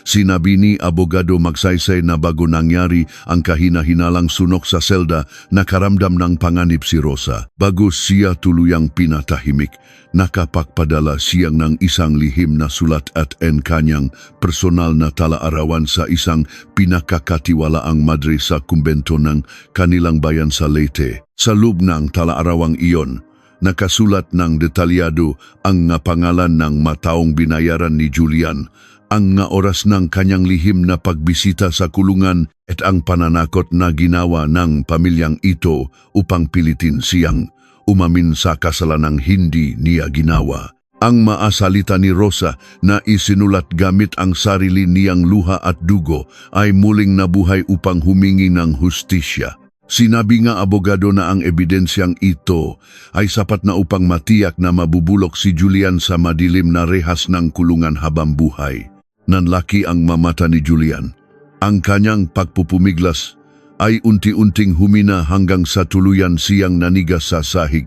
Sinabi ni Abogado Magsaysay na bago nangyari ang kahina-hinalang sunok sa selda, nakaramdam ng panganib si Rosa. Bago siya tuluyang pinatahimik, nakapagpadala siyang ng isang lihim na sulat at kanyang personal na tala-arawan sa isang pinakakatiwalaang madre sa kumbento ng kanilang bayan sa Leyte. Sa loob ng tala-arawang iyon, nakasulat ng detalyado ang pangalan ng mataong binayaran ni Julian, ang oras ng kanyang lihim na pagbisita sa kulungan at ang pananakot na ginawa ng pamilyang ito upang pilitin siyang umamin sa kasalanang hindi niya ginawa. Ang maasalita ni Rosa na isinulat gamit ang sarili niyang luha at dugo ay muling nabuhay upang humingi ng hustisya. Sinabi nga abogado na ang ebidensyang ito ay sapat na upang matiyak na mabubulok si Julian sa madilim na rehas ng kulungan habang buhay. Nanlaki ang mamata ni Julian. Ang kanyang pagpupumiglas ay unti-unting humina hanggang sa tuluyan siyang nanigas sa sahig.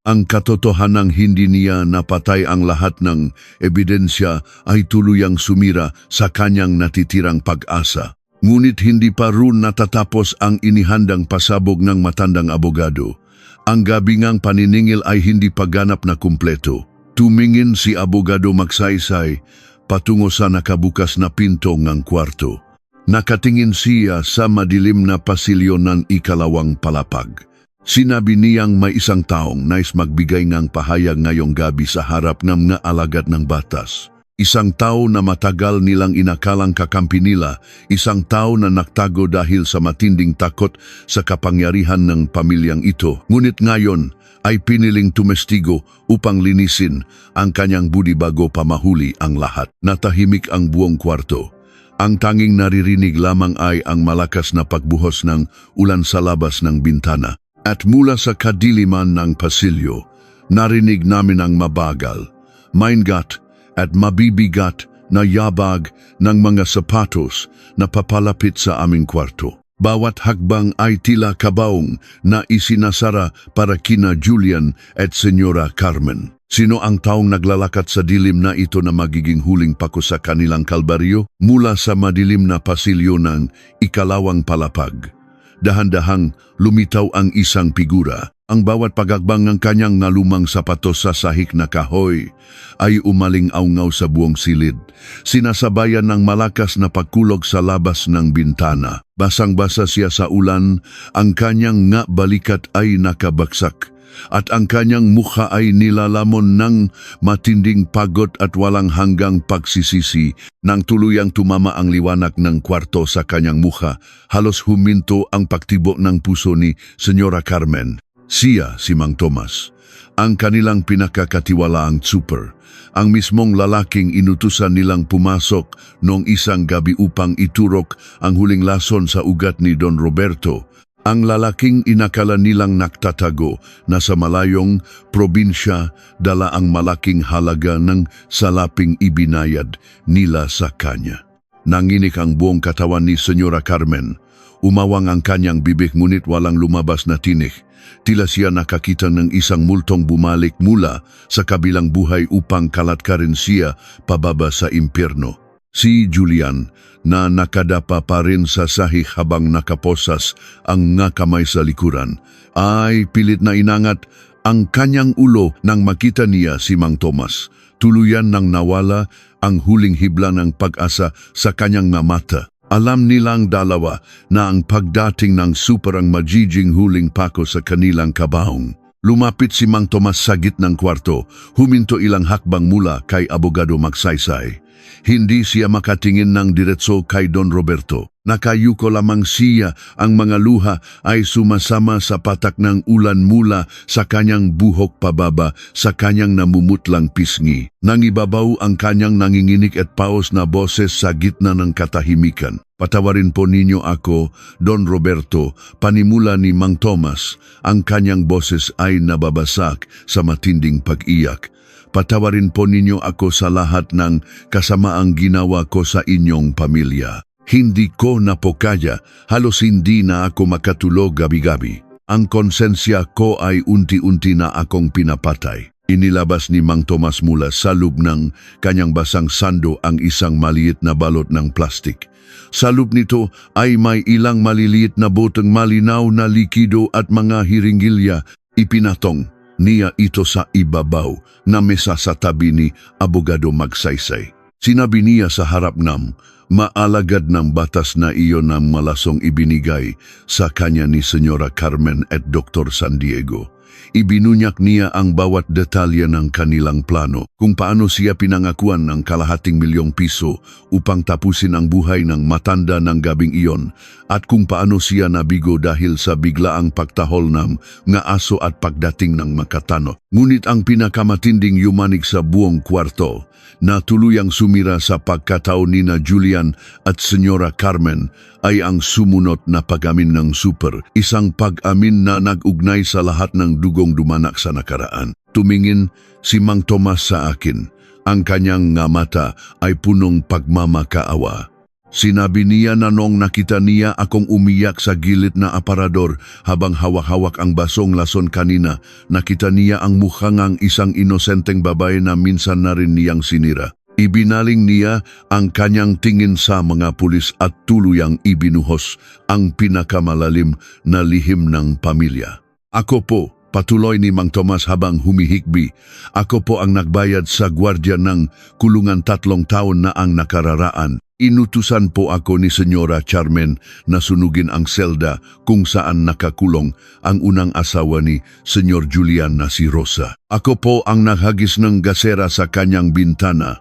Ang katotohanang hindi niya napatay ang lahat ng ebidensya ay tuluyang sumira sa kanyang natitirang pag-asa. Ngunit hindi pa roon natatapos ang inihandang pasabog ng matandang abogado. Ang gabingang paniningil ay hindi pa ganap na kumpleto. Tumingin si Abogado Magsaysay patungo sa nakabukas na pinto ng kwarto. Nakatingin siya sa madilim na pasilyo ng ikalawang palapag. Sinabi niyang may isang taong nais magbigay ng pahayag ngayong gabi sa harap ng mga alagad ng batas. Isang tao na matagal nilang inakalang kakampi nila, isang tao na naktago dahil sa matinding takot sa kapangyarihan ng pamilyang ito. Ngunit ngayon ay piniling tumestigo upang linisin ang kanyang budi bago pa mahuli ang lahat. Natahimik ang buong kwarto. Ang tanging naririnig lamang ay ang malakas na pagbuhos ng ulan sa labas ng bintana. At mula sa kadiliman ng pasilyo, narinig namin ang mabagal, maingat at mabibigat na yabag ng mga sapatos na papalapit sa aming kwarto. Bawat hakbang ay tila kabaong na isinasara para kina Julian at Senyora Carmen. Sino ang taong naglalakat sa dilim na ito na magiging huling pako sa kanilang kalbaryo? Mula sa madilim na pasilyo ng ikalawang palapag, dahan-dahang lumitaw ang isang figura. Ang bawat pagakbang ng kanyang nalumang sapatos sa sahig na kahoy ay umaling-aungaw sa buong silid. Sinasabayan ng malakas na pagkulog sa labas ng bintana. Basang-basa siya sa ulan, ang kanyang nga balikat ay nakabaksak. At ang kanyang mukha ay nilalamon ng matinding pagod at walang hanggang pagsisisi. Nang tuluyang tumama ang liwanag ng kwarto sa kanyang mukha, halos huminto ang pagtibo ng puso ni Senyora Carmen. Siya si Mang Tomas, ang kanilang pinakakatiwalaang super, ang mismong lalaking inutusan nilang pumasok noong isang gabi upang iturok ang huling lason sa ugat ni Don Roberto. Ang lalaking inakala nilang naktatago na sa malayong probinsya dala ang malaking halaga ng salaping ibinayad nila sa kanya. Nanginig ang buong katawan ni Senyora Carmen. Umawang ang kanyang bibig ngunit walang lumabas na tinik. Tila siya nakakita ng isang multong bumalik mula sa kabilang buhay upang kalatkarin siya pababa sa impyerno. Si Julian na nakadapa pa rin sa sahig habang nakaposas ang nga kamay sa likuran ay pilit na inangat ang kanyang ulo nang makita niya si Mang Tomas. Tuluyan nang nawala ang huling hibla ng pag-asa sa kanyang mga mata. Alam nilang dalawa na ang pagdating ng super ang magiging huling pako sa kanilang kabaong. Lumapit si Mang Tomas sa gitnang kwarto, huminto ilang hakbang mula kay Abogado Magsaysay. Hindi siya makatingin ng diretso kay Don Roberto. Nakayuko lamang siya, ang mga luha ay sumasama sa patak ng ulan mula sa kanyang buhok pababa sa kanyang namumutlang pisngi. Nangibabaw ang kanyang nanginginig at paos na boses sa gitna ng katahimikan. Patawarin po ninyo ako, Don Roberto, panimula ni Mang Tomas. Ang kanyang boses ay nababasak sa matinding pag-iyak. Patawarin po ninyo ako sa lahat ng kasamaang ginawa ko sa inyong pamilya. Hindi ko na po kaya, halos hindi na ako makatulog gabi-gabi. Ang konsensya ko ay unti-unti na akong pinapatay. Inilabas ni Mang Tomas mula sa loob ng kanyang basang sando ang isang maliit na balot ng plastik. Sa loob nito ay may ilang maliliit na boteng malinaw na likido at mga hiringgilya. Ipinatong niya ito sa ibabaw na mesa sa tabi ni Abogado Magsaysay. Sinabi niya sa harap ng maalagad ng batas na iyon ang malasong ibinigay sa kanya ni Senyora Carmen at Dr. San Diego. Ibinunyak niya ang bawat detalye ng kanilang plano, kung paano siya pinangakuan ng ₱250,000 upang tapusin ang buhay ng matanda ng gabing iyon, at kung paano siya nabigo dahil sa biglaang pagtahol ng nga aso at pagdating ng makatano. Ngunit ang pinakamatinding yumanig sa buong kwarto na tuluyang sumira sa pagkataon ni na Julian at Senyora Carmen ay ang sumunod na pag-amin ng super, isang pag-amin na nag-ugnay sa lahat ng dugong dumanak sa nakaraan. Tumingin si Mang Tomas sa akin. Ang kanyang nga mata ay punong pagmamakaawa. Sinabi niya na noong nakita niya akong umiyak sa gilid na aparador habang hawak-hawak ang basong lason kanina, nakita niya ang mukha ng isang inosenteng babae na minsan na rin niyang sinira. Ibinaling niya ang kanyang tingin sa mga pulis at tuluyang ibinuhos ang pinakamalalim na lihim ng pamilya. Ako po, Patuloy ni Mang Tomas habang humihikbi. Ako po ang nagbayad sa gwardya ng kulungan 3 taon na ang nakararaan. Inutusan po ako ni Senyora Carmen na sunugin ang selda kung saan nakakulong ang unang asawa ni Senyor Julian na si Rosa. Ako po ang naghagis ng gasera sa kanyang bintana.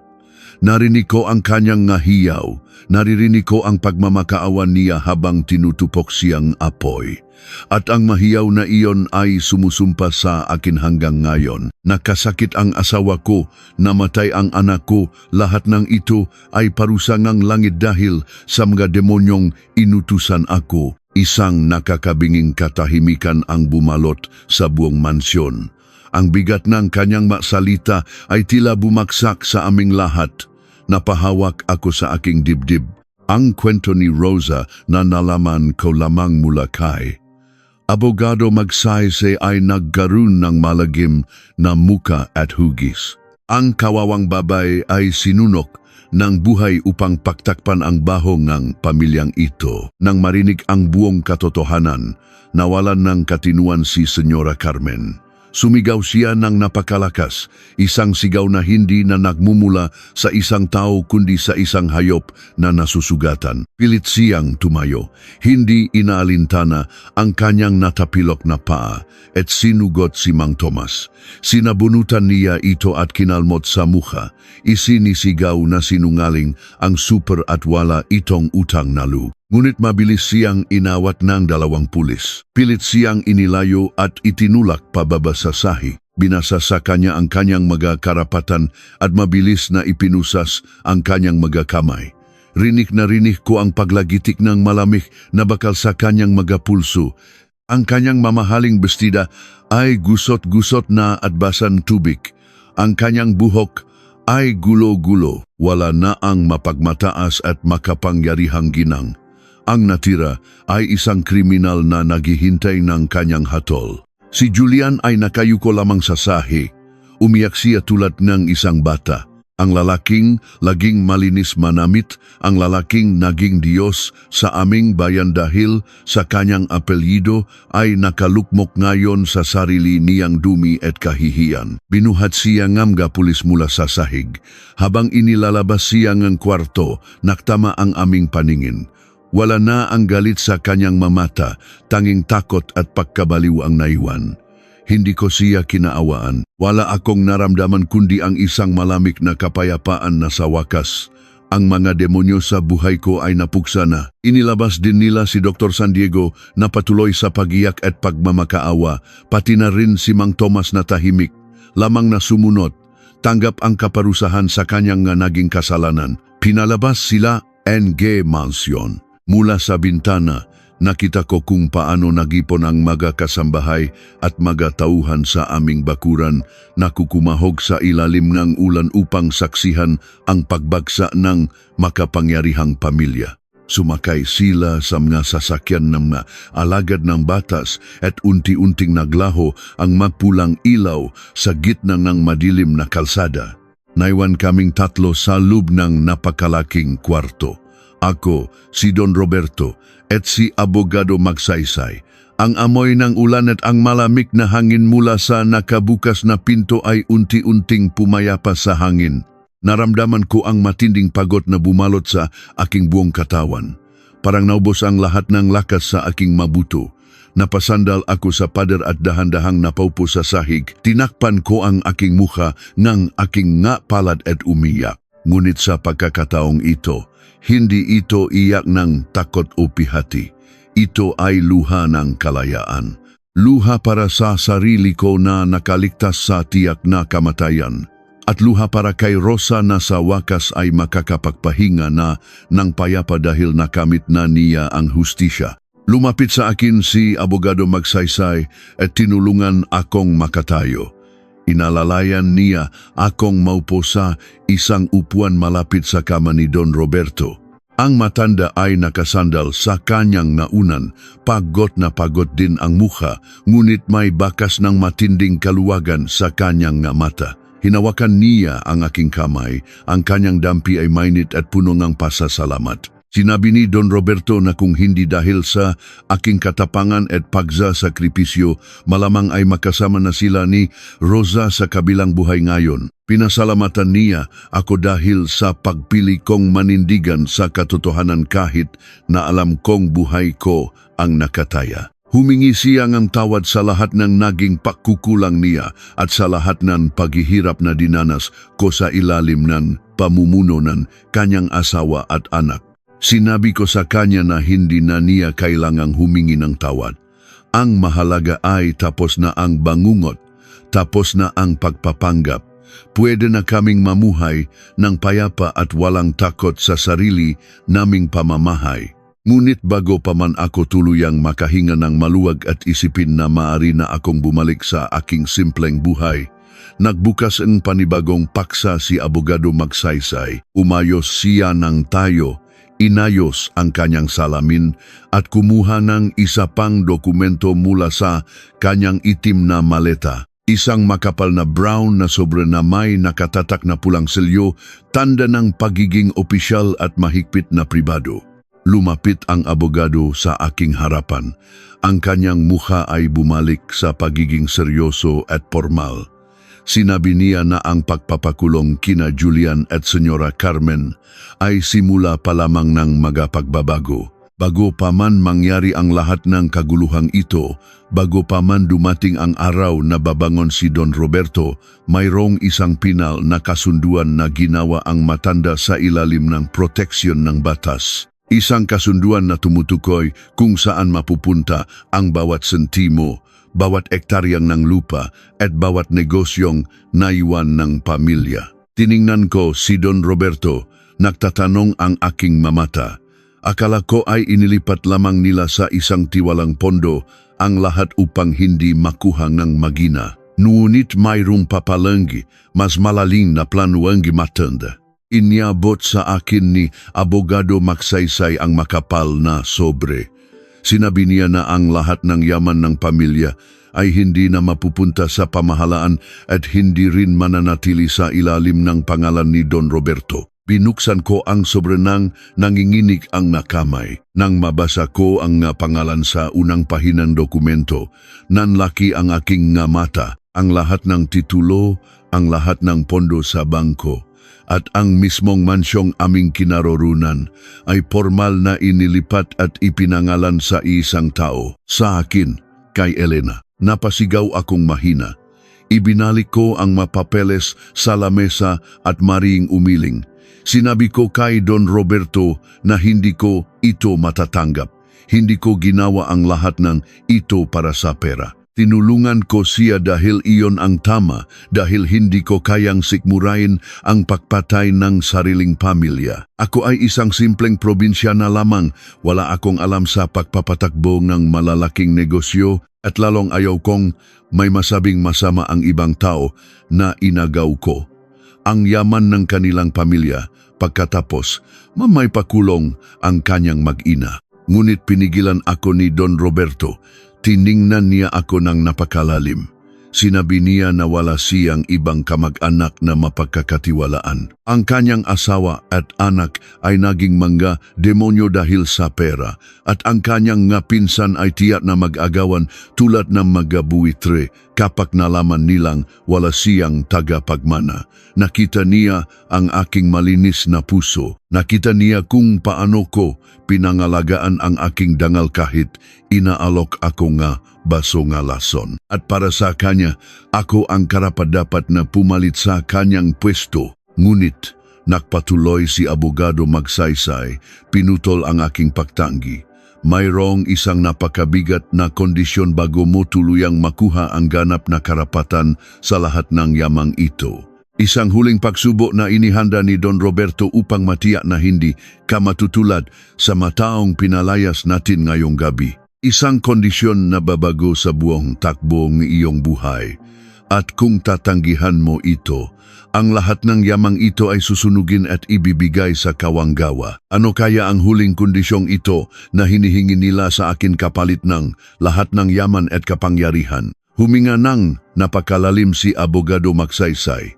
Narinig ko ang kanyang ngahiyaw. Naririnig ko ang pagmamakaawan niya habang tinutupok siyang apoy. At ang mahiyaw na iyon ay sumusumpa sa akin hanggang ngayon. Nakasakit ang asawa ko, namatay ang anak ko, lahat ng ito ay parusa ng langit dahil sa mga demonyong inutusan ako. Isang nakakabinging katahimikan ang bumalot sa buong mansyon. Ang bigat ng kanyang masalita ay tila bumaksak sa aming lahat. Napahawak ako sa aking dibdib. Ang kwento ni Rosa na nalaman ko lamang mula kay Abogado Magsaysay ay nagkaroon ng malagim na muka at hugis. Ang kawawang babay ay sinunok ng buhay upang paktakpan ang baho ng pamilyang ito. Nang marinig ang buong katotohanan, nawalan ng katinuan si Senyora Carmen. Sumigaw siya ng napakalakas, isang sigaw na hindi na nagmumula sa isang tao kundi sa isang hayop na nasusugatan. Pilit siyang tumayo, hindi inaalintana ang kanyang natapilok na paa at sinugot si Mang Tomas. Sinabunutan niya ito at kinalmot sa mukha. Isinisigaw na sinungaling ang super at wala itong utang na loob. Ngunit mabilis siyang inawat ng 2 pulis. Pilit siyang inilayo at itinulak pababa sa sahi. Binasa sa kanya ang kanyang mga karapatan at mabilis na ipinusas ang kanyang mga kamay. Rinig na rinig ko ang paglagitik ng malamig na bakal sa kanyang mga pulso. Ang kanyang mamahaling bestida ay gusot-gusot na at basan tubig. Ang kanyang buhok ay gulo-gulo. Wala na ang mapagmataas at makapangyarihang ginang. Ang natira ay isang kriminal na naghihintay ng kanyang hatol. Si Julian ay nakayuko lamang sa sahi. Umiyak siya tulad ng isang bata. Ang lalaking laging malinis manamit, ang lalaking naging Diyos sa aming bayan dahil sa kanyang apelyido ay nakalukmok ngayon sa sarili niyang dumi at kahihiyan. Binuhat siya ng mga pulis mula sa sahig. Habang inilalabas siya ng kwarto, naktama ang aming paningin. Wala na ang galit sa kanyang mamata, tanging takot at pagkabaliw ang naiwan. Hindi ko siya kinaawaan. Wala akong naramdaman kundi ang isang malamig na kapayapaan na sa wakas. Ang mga demonyo sa buhay ko ay napuksa na. Inilabas din nila si Dr. San Diego na patuloy sa pagiyak at pagmamakaawa, pati na rin si Mang Tomas na tahimik, lamang na sumunod. Tanggap ang kaparusahan sa kanyang naging kasalanan. Pinalabas sila NG Mansion. Mula sa bintana, nakita ko kung paano nagipon ang mga kasambahay at mga tauhan sa aming bakuran na kukumahog sa ilalim ng ulan upang saksihan ang pagbagsa ng makapangyarihang pamilya. Sumakay sila sa mga sasakyan ng mga alagad ng batas at unti-unting naglaho ang mapulang ilaw sa gitna ng madilim na kalsada. Naiwan kaming 3 sa loob ng napakalaking kwarto. Ako, si Don Roberto, at si Abogado Magsaysay. Ang amoy ng ulan at ang malamig na hangin mula sa nakabukas na pinto ay unti-unting pumayapa sa hangin. Naramdaman ko ang matinding pagod na bumalot sa aking buong katawan. Parang naubos ang lahat ng lakas sa aking mabuto. Napasandal ako sa pader at dahan-dahang napaupo sa sahig. Tinakpan ko ang aking mukha ng aking palad at umiyak. Ngunit sa pagkakataong ito, hindi ito iyak ng takot o pihati. Ito ay luha ng kalayaan. Luha para sa sarili ko na nakaligtas sa tiyak na kamatayan. At luha para kay Rosa na sa wakas ay makakapagpahinga na ng payapa dahil nakamit na niya ang hustisya. Lumapit sa akin si Abogado Magsaysay at tinulungan akong makatayo. Inalalayan niya akong maupo sa isang upuan malapit sa kama ni Don Roberto. Ang matanda ay nakasandal sa kanyang naunan, pagod na pagod din ang mukha, ngunit may bakas ng matinding kaluwagan sa kanyang mata. Hinawakan niya ang aking kamay, ang kanyang dampi ay mainit at puno ng pasasalamat. Sinabi ni Don Roberto na kung hindi dahil sa aking katapangan at pagsasakripisyo, malamang ay makasama na sila ni Rosa sa kabilang buhay ngayon. Pinasalamatan niya ako dahil sa pagpili kong manindigan sa katotohanan kahit na alam kong buhay ko ang nakataya. Humingi siya ng tawad sa lahat ng naging pagkukulang niya at sa lahat ng paghihirap na dinanas ko sa ilalim ng pamumuno ng kanyang asawa at anak. Sinabi ko sa kanya na hindi na niya kailangang humingi ng tawad. Ang mahalaga ay tapos na ang bangungot, tapos na ang pagpapanggap. Pwede na kaming mamuhay ng payapa at walang takot sa sarili naming pamamahay. Ngunit bago pa man ako tuluyang makahinga ng maluwag at isipin na maaari na akong bumalik sa aking simpleng buhay, nagbukas ang panibagong paksa si Abogado Magsaysay. Umayos siya ng tayo, inayos ang kanyang salamin at kumuha ng isa pang dokumento mula sa kanyang itim na maleta. Isang makapal na brown na sobre na may nakatatak na pulang selyo, tanda ng pagiging opisyal at mahigpit na pribado. Lumapit ang abogado sa aking harapan. Ang kanyang mukha ay bumalik sa pagiging seryoso at formal. Sinabi niya na ang pagpapakulong kina Julian at Senyora Carmen ay simula pa lamang ng magapagbabago. Bago pa man mangyari ang lahat ng kaguluhang ito, bago pa man dumating ang araw na babangon si Don Roberto, mayroong isang pinal na kasunduan na ginawa ang matanda sa ilalim ng proteksyon ng batas. Isang kasunduan na tumutukoy kung saan mapupunta ang bawat sentimo, bawat ektaryang ng lupa at bawat negosyong naiwan ng pamilya. Tiningnan ko si Don Roberto, nagtatanong ang aking mamata. Akala ko ay inilipat lamang nila sa isang tiwalang pondo ang lahat upang hindi makuha ng magina. Ngunit mayroong papalanggi, mas malalim na plano ang matanda. Inyabot sa akin ni Abogado Magsaysay ang makapal na sobre. Sinabi niya na ang lahat ng yaman ng pamilya ay hindi na mapupunta sa pamahalaan at hindi rin mananatili sa ilalim ng pangalan ni Don Roberto. Binuksan ko ang sobre nang nanginginig ang nakamay. Nang mabasa ko ang pangalan sa unang pahinang dokumento, nanlaki ang aking mata, ang lahat ng titulo, ang lahat ng pondo sa bangko, at ang mismong mansyong aming kinaroroonan ay formal na inilipat at ipinangalan sa isang tao. Sa akin, kay Elena. Napasigaw akong mahina. Ibinalik ko ang mapapeles sa lamesa at maring umiling. Sinabi ko kay Don Roberto na hindi ko ito matatanggap. Hindi ko ginawa ang lahat ng ito para sa pera. Tinulungan ko siya dahil iyon ang tama, dahil hindi ko kayang sikmurain ang pagpatay ng sariling pamilya. Ako ay isang simpleng probinsyana lamang, wala akong alam sa pagpapatakbo ng malalaking negosyo at lalong ayaw kong may masabing masama ang ibang tao na inagaw ko. Ang yaman ng kanilang pamilya, pagkatapos, mamay pakulong ang kanyang mag-ina. Ngunit pinigilan ako ni Don Roberto. Tiningnan niya ako ng napakalalim. Sinabi niya na wala siyang ibang kamag-anak na mapagkakatiwalaan. Ang kanyang asawa at anak ay naging mga demonyo dahil sa pera at ang kanyang nga pinsan ay tiyak na mag-agawan tulad ng mga buwitre kapag nalaman nilang wala siyang tagapagmana. Nakita niya ang aking malinis na puso. Nakita niya kung paano ko pinangalagaan ang aking dangal kahit inaalok ako nga baso nga lason. At para sa kanya, ako ang karapat-dapat na pumalit sa kanyang pwesto. Ngunit, nagpatuloy si Abogado Magsaysay, pinutol ang aking pagtanggi. Mayroong isang napakabigat na kondisyon bago mo tuluyang makuha ang ganap na karapatan sa lahat ng yamang ito. Isang huling pagsubo na inihanda ni Don Roberto upang matiyak na hindi ka matutulad sa mataong pinalayas natin ngayong gabi. Isang kondisyon na babago sa buong takbo ng iyong buhay. At kung tatanggihan mo ito, ang lahat ng yamang ito ay susunugin at ibibigay sa kawanggawa. Ano kaya ang huling kondisyong ito na hinihingi nila sa akin kapalit ng lahat ng yaman at kapangyarihan? Huminga nang napakalalim si Abogado Magsaysay.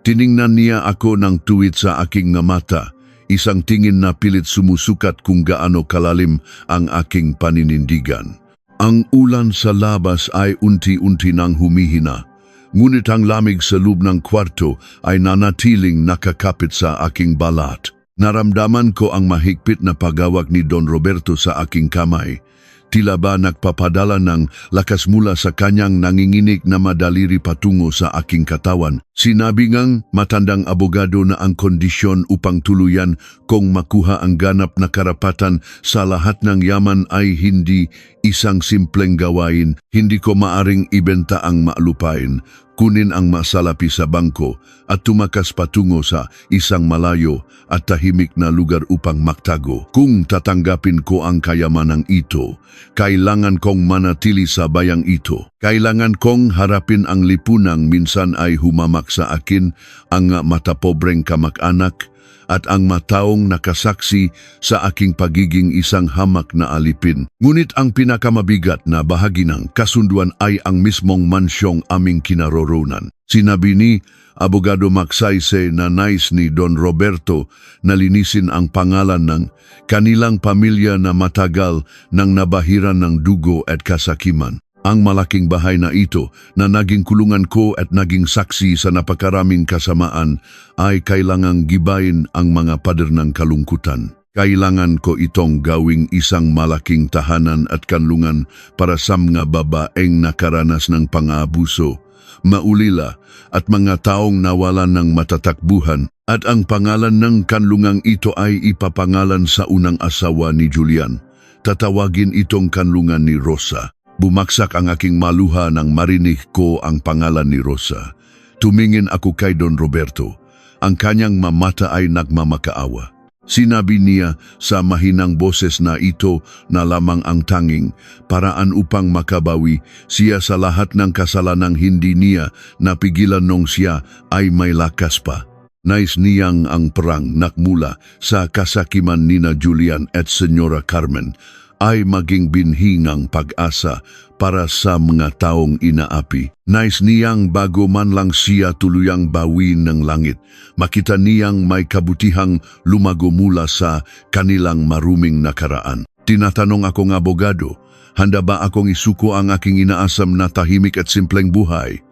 Tiningnan niya ako ng tuwid sa aking mata. isang tingin na pilit sumusukat kung gaano kalalim ang aking paninindigan. Ang ulan sa labas ay unti-unti nang humihina, ngunit ang lamig sa loob ng kwarto ay nanatiling nakakapit sa aking balat. Naramdaman ko ang mahigpit na paghawak ni Don Roberto sa aking kamay. Tila ba nagpapadala ng lakas mula sa kanyang nanginginig na madaliri patungo sa aking katawan. Sinabi ngang matandang abogado na ang kondisyon upang tuluyan kong makuha ang ganap na karapatan sa lahat ng yaman ay hindi isang simpleng gawain. Hindi ko maaring ibenta ang maalupain, kunin ang masalapi sa bangko at tumakas patungo sa isang malayo at tahimik na lugar upang magtago. Kung tatanggapin ko ang kayamanang ito, kailangan kong manatili sa bayang ito. Kailangan kong harapin ang lipunang minsan ay humamak sa akin, ang matapobreng kamag-anak at ang mataong nakasaksi sa aking pagiging isang hamak na alipin. Ngunit ang pinakamabigat na bahagi ng kasunduan ay ang mismong mansyong aming kinaroroonan. Sinabi ni Abogado Magsaysay na nais ni Don Roberto na linisin ang pangalan ng kanilang pamilya na matagal nang nabahiran ng dugo at kasakiman. Ang malaking bahay na ito na naging kulungan ko at naging saksi sa napakaraming kasamaan ay kailangang gibayin ang mga pader ng kalungkutan. Kailangan ko itong gawing isang malaking tahanan at kanlungan para sa mga babaeng nakaranas ng pang-aabuso, maulila at mga taong nawalan ng matatakbuhan, at ang pangalan ng kanlungang ito ay ipapangalan sa unang asawa ni Julian. Tatawagin itong kanlungan ni Rosa. Bumaksak ang aking maluha nang marinig ko ang pangalan ni Rosa. Tumingin ako kay Don Roberto. Ang kanyang mamata ay nagmamakaawa. Sinabi niya sa mahinang boses na ito na lamang ang tanging paraan upang makabawi siya sa lahat ng kasalanang hindi niya napigilan nung siya ay may lakas pa. Nais niyang ang perang nakmula sa kasakiman nina Julian at Senyora Carmen ay maging binhingang pag-asa para sa mga taong inaapi. Nais niyang bago man lang siya tuluyang bawin ng langit, makita niyang may kabutihang lumago mula sa kanilang maruming nakaraan. Tinatanong akong abogado, handa ba akong isuko ang aking inaasam na tahimik at simpleng buhay?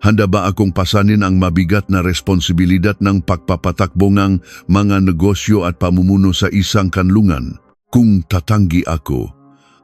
Handa ba akong pasanin ang mabigat na responsibilidad ng pagpapatakbo ng mga negosyo at pamumuno sa isang kanlungan? Kung tatanggi ako,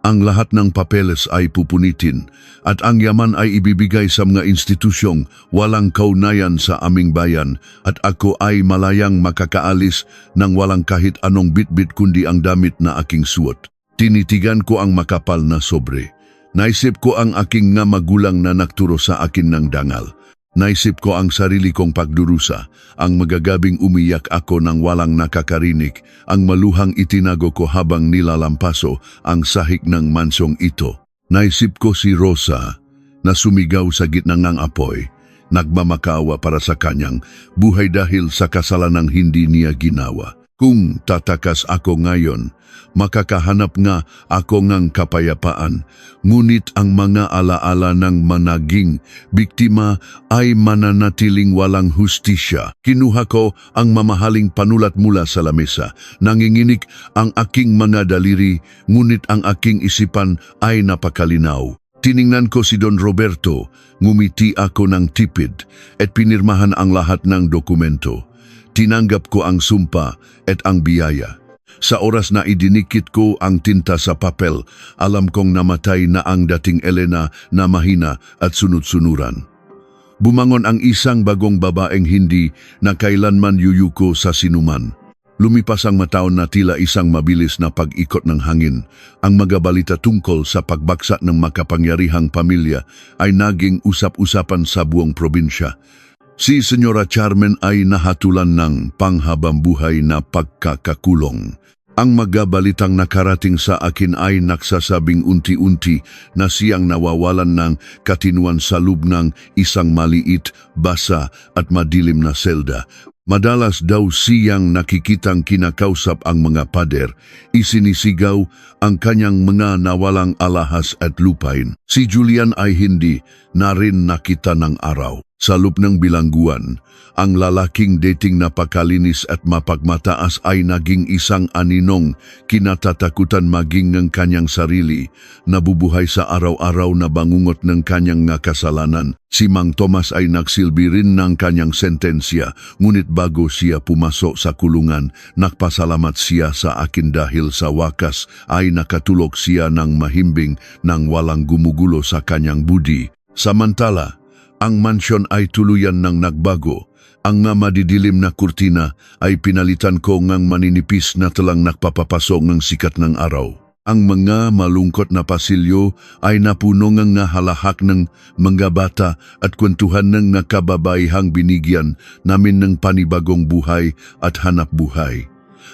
ang lahat ng papeles ay pupunitin at ang yaman ay ibibigay sa mga institusyong walang kaugnayan sa aming bayan at ako ay malayang makakaalis ng walang kahit anong bitbit kundi ang damit na aking suot. Tinitigan ko ang makapal na sobre. Naisip ko ang aking nga magulang na nagturo sa akin ng dangal. Naisip ko ang sarili kong pagdurusa, ang magagabing umiyak ako nang walang nakakarinig, ang maluhang itinago ko habang nilalampaso ang sahig ng mansong ito. Naisip ko si Rosa na sumigaw sa gitna ng apoy, nagmamakaawa para sa kanyang buhay dahil sa kasalanang hindi niya ginawa. Kung tatakas ako ngayon, makakahanap nga ako ng kapayapaan, ngunit ang mga alaala ng managing biktima ay mananatiling walang hustisya. Kinuha ko ang mamahaling panulat mula sa lamesa. Nanginginig ang aking mga daliri, ngunit ang aking isipan ay napakalinaw. Tiningnan ko si Don Roberto, ngumiti ako ng tipid at pinirmahan ang lahat ng dokumento. Tinanggap ko ang sumpa at ang biyaya. Sa oras na idinikit ko ang tinta sa papel, alam kong namatay na ang dating Elena na mahina at sunod-sunuran. Bumangon ang isang bagong babaeng hindi na kailanman yuyuko sa sinuman. Lumipas ang mataon na tila isang mabilis na pag-ikot ng hangin. Ang mga balita tungkol sa pagbagsak ng makapangyarihang pamilya ay naging usap-usapan sa buong probinsya. Si Senyora Carmen ay nahatulan ng panghabambuhay na pagkakakulong. Ang mga balitang nakarating sa akin ay nagsasabing unti-unti na siyang nawawalan ng katinuan sa loob ng isang maliit, basa at madilim na selda. Madalas daw siyang nakikitang kinakausap ang mga pader, isinisigaw ang kanyang mga nawalang alahas at lupain. Si Julian ay hindi na rin nakita ng araw. Sa loob ng bilangguan, ang lalaking dating napakalinis at mapagmataas ay naging isang aninong kinatatakutan maging ng kanyang sarili, nabubuhay sa araw-araw na bangungot ng kanyang nga kasalanan. Si Mang Tomas ay nagsilbi rin ng kanyang sentensya, ngunit bago siya pumasok sa kulungan, nagpasalamat siya sa akin dahil sa wakas ay nakatulog siya ng mahimbing nang walang gumugulo sa kanyang budi. Samantala, ang mansyon ay tuluyan ng nagbago. Ang nga madidilim na kurtina ay pinalitan ko ngang maninipis na talang nagpapapasok ng sikat ng araw. Ang mga malungkot na pasilyo ay napuno ng nga halahak ng mga bata at kwentuhan ng nga kababaihang binigyan namin ng panibagong buhay at hanap buhay.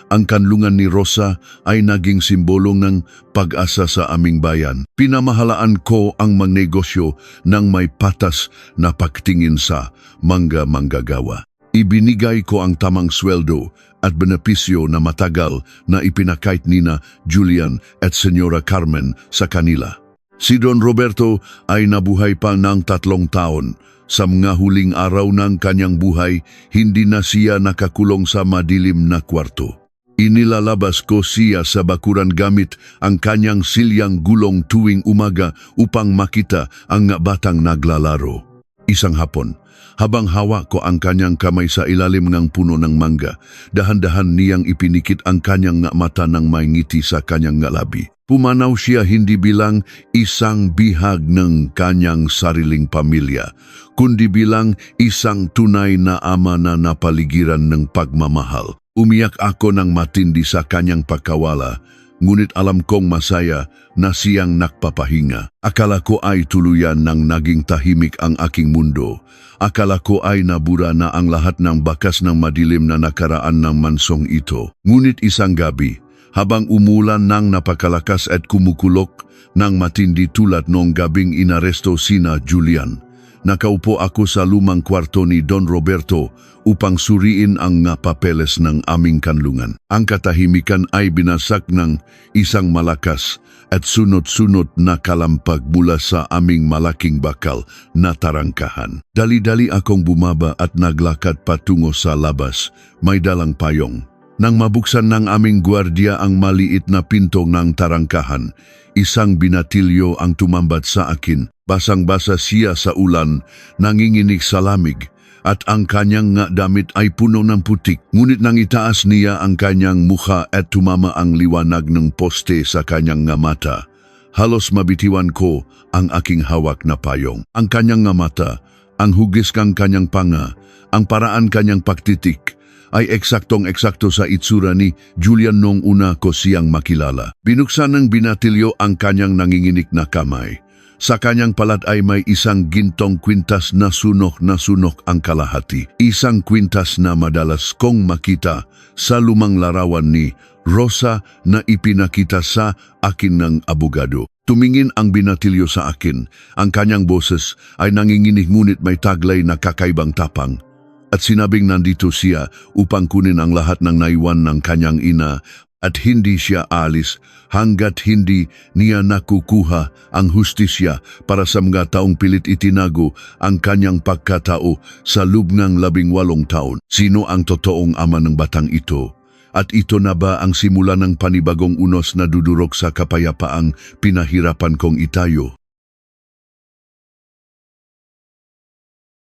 Ang kanlungan ni Rosa ay naging simbolo ng pag-asa sa aming bayan. Pinamahalaan ko ang magnegosyo ng may patas na pagtingin sa mga manggagawa. Ibinigay ko ang tamang sweldo at benepisyo na matagal na ipinakait nina Julian at Senyora Carmen sa kanila. Si Don Roberto ay nabuhay pa ng 3 taon. Sa mga huling araw ng kanyang buhay, hindi na siya nakakulong sa madilim na kwarto. Inilalabas ko siya sa bakuran gamit ang kanyang silyang gulong tuwing umaga upang makita ang batang naglalaro. Isang hapon, habang hawak ko ang kanyang kamay sa ilalim ng puno ng mangga, dahan-dahan niyang ipinikit ang kanyang mata ng may ngiti sa kanyang labi. Pumanaw siya hindi bilang isang bihag ng kanyang sariling pamilya, kundi bilang isang tunay na ama na napaligiran ng pagmamahal. Umiyak ako ng matindi sa kanyang pagkawala, ngunit alam kong masaya na siyang nakpapahinga. Akala ko ay tuluyan nang naging tahimik ang aking mundo. Akala ko ay nabura na ang lahat ng bakas ng madilim na nakaraan ng mansong ito. Ngunit isang gabi, habang umulan ng napakalakas at kumukulok ng matindi tulad noong gabing inaresto sina Julian, nakaupo ako sa lumang kwarto ni Don Roberto upang suriin ang nga papeles ng aming kanlungan. Ang katahimikan ay binasak ng isang malakas at sunod-sunod na kalampag mula sa aming malaking bakal na tarangkahan. Dali-dali akong bumaba at naglakad patungo sa labas, may dalang payong. Nang mabuksan ng aming gwardiya ang maliit na pinto ng tarangkahan, isang binatilyo ang tumambat sa akin. Basang-basa siya sa ulan, nanginginig sa lamig, at ang kanyang nga damit ay puno ng putik. Ngunit nang itaas niya ang kanyang mukha at tumama ang liwanag ng poste sa kanyang nga mata, halos mabitiwan ko ang aking hawak na payong. Ang kanyang nga mata, ang hugis kang kanyang panga, ang paraan kanyang pagtitik, ay eksaktong-eksakto sa itsura ni Julian nung una ko siyang makilala. Binuksan ng binatilyo ang kanyang nanginginig na kamay. Sa kanyang palat ay may isang gintong kwintas na sunok ang kalahati. Isang kwintas na madalas kong makita sa lumang larawan ni Rosa na ipinakita sa akin ng abogado. Tumingin ang binatilyo sa akin. Ang kanyang boses ay nanginginig ngunit may taglay na kakaibang tapang. At sinabing nandito siya upang kunin ang lahat ng naiwan ng kanyang ina at hindi siya alis hanggat hindi niya nakukuha ang hustisya para sa mga taong pilit itinago ang kanyang pagkatao sa loob ng 18 taon. Sino ang totoong ama ng batang ito? At ito na ba ang simula ng panibagong unos na dudurog sa kapayapaang pinahirapan kong itayo?